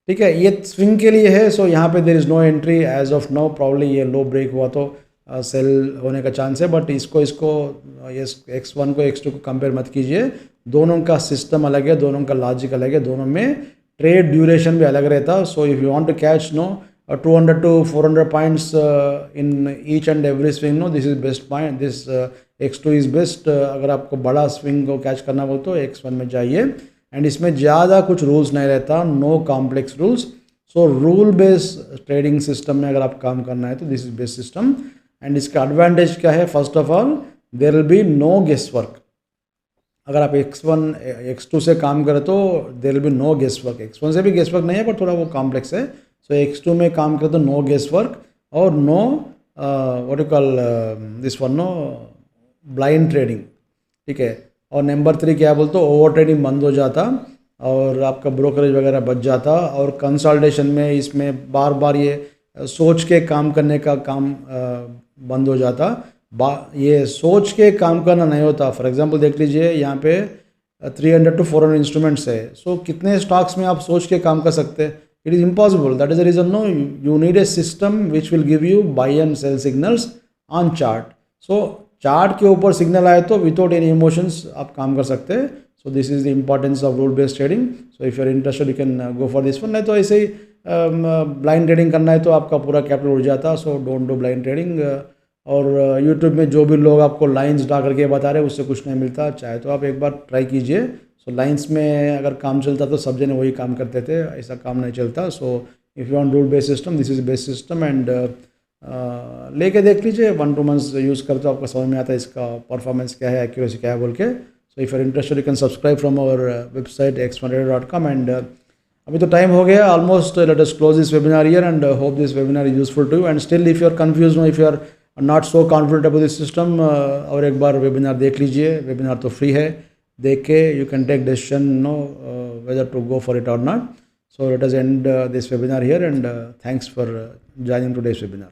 Speaker 2: ठीक है, ये स्विंग के लिए है। सो यहाँ पे there is no entry as of now, probably ये लो ब्रेक हुआ तो सेल होने का चांस है, बट इसको ये X1 को X2 को कंपेयर मत कीजिए, दोनों का सिस्टम अलग है, दोनों का लॉजिक अलग है, दोनों में ट्रेड ड्यूरेशन भी अलग रहता। So if you want to catch 200 to 400 points in each and every swing, this is best point, this X2 is best. अगर आपको बड़ा स्विंग को कैच करना हो तो X1 में जाइए। एंड इसमें ज़्यादा कुछ रूल्स नहीं रहता, no complex rules. So rule based trading system में अगर आप काम करना है तो this is best system. And इसका एडवांटेज क्या है, first of all there will be no guess work. अगर आप X1 X2 से काम करें तो there will be no guess work. X1 से भी गेस वर्क नहीं है, पर थोड़ा वो कॉम्प्लेक्स है। सो X2 में काम करें तो नो गेस वर्क और no what you call this one, no blind trading, ठीक है। और नंबर 3 क्या बोलते हो, ओवर ट्रेडिंग बंद हो जाता और आपका ब्रोकरेज वगैरह बच जाता। और कंसल्टेशन में इसमें बार बार ये सोच के काम करने का काम बंद हो जाता, ये सोच के काम करना नहीं होता। फॉर एग्जांपल देख लीजिए यहाँ पे 300 to 400 इंस्ट्रूमेंट्स है। सो कितने स्टॉक्स में आप सोच के काम कर सकते हैं, it is impossible. That is the reason no, you need a system which will give you buy and sell signals on chart. So chart के ऊपर सिग्नल आए तो विदाउट एनी इमोशंस आप काम कर सकते हैं। So this is the importance of rule based trading. So if you are interested you can go for this one. नहीं तो ऐसे ही ब्लाइंड ट्रेडिंग करना है तो आपका पूरा कैपिटल उड़ जाता। सो डोंट डू ब्लाइंड ट्रेडिंग। और यूट्यूब में जो भी लोग आपको लाइंस ड्रा करके बता रहे हैं उससे कुछ नहीं मिलता, चाहे तो आप एक बार ट्राई कीजिए। सो लाइंस में अगर काम चलता तो सब जने वही काम करते थे, ऐसा काम नहीं चलता। सो if you want rule based system, this is best system. And लेके देख लीजिए, 1-2 मंथ्स यूज़ करते हो आपको समझ में आता है इसका परफॉर्मेंस क्या है, एक्यूरेसी क्या है बोल के। So if you are interested you can subscribe from our website x1trader.com। And अभी तो टाइम हो गया almost, let us close this webinar here and hope this webinar is useful to you. And still if you are confuse no, if you are not so confident about this system, और एक बार webinar देख लीजिए। Webinar तो free है, देख के you can take decision no whether to go for it और not. So let us end this webinar here and thanks for joining today's webinar.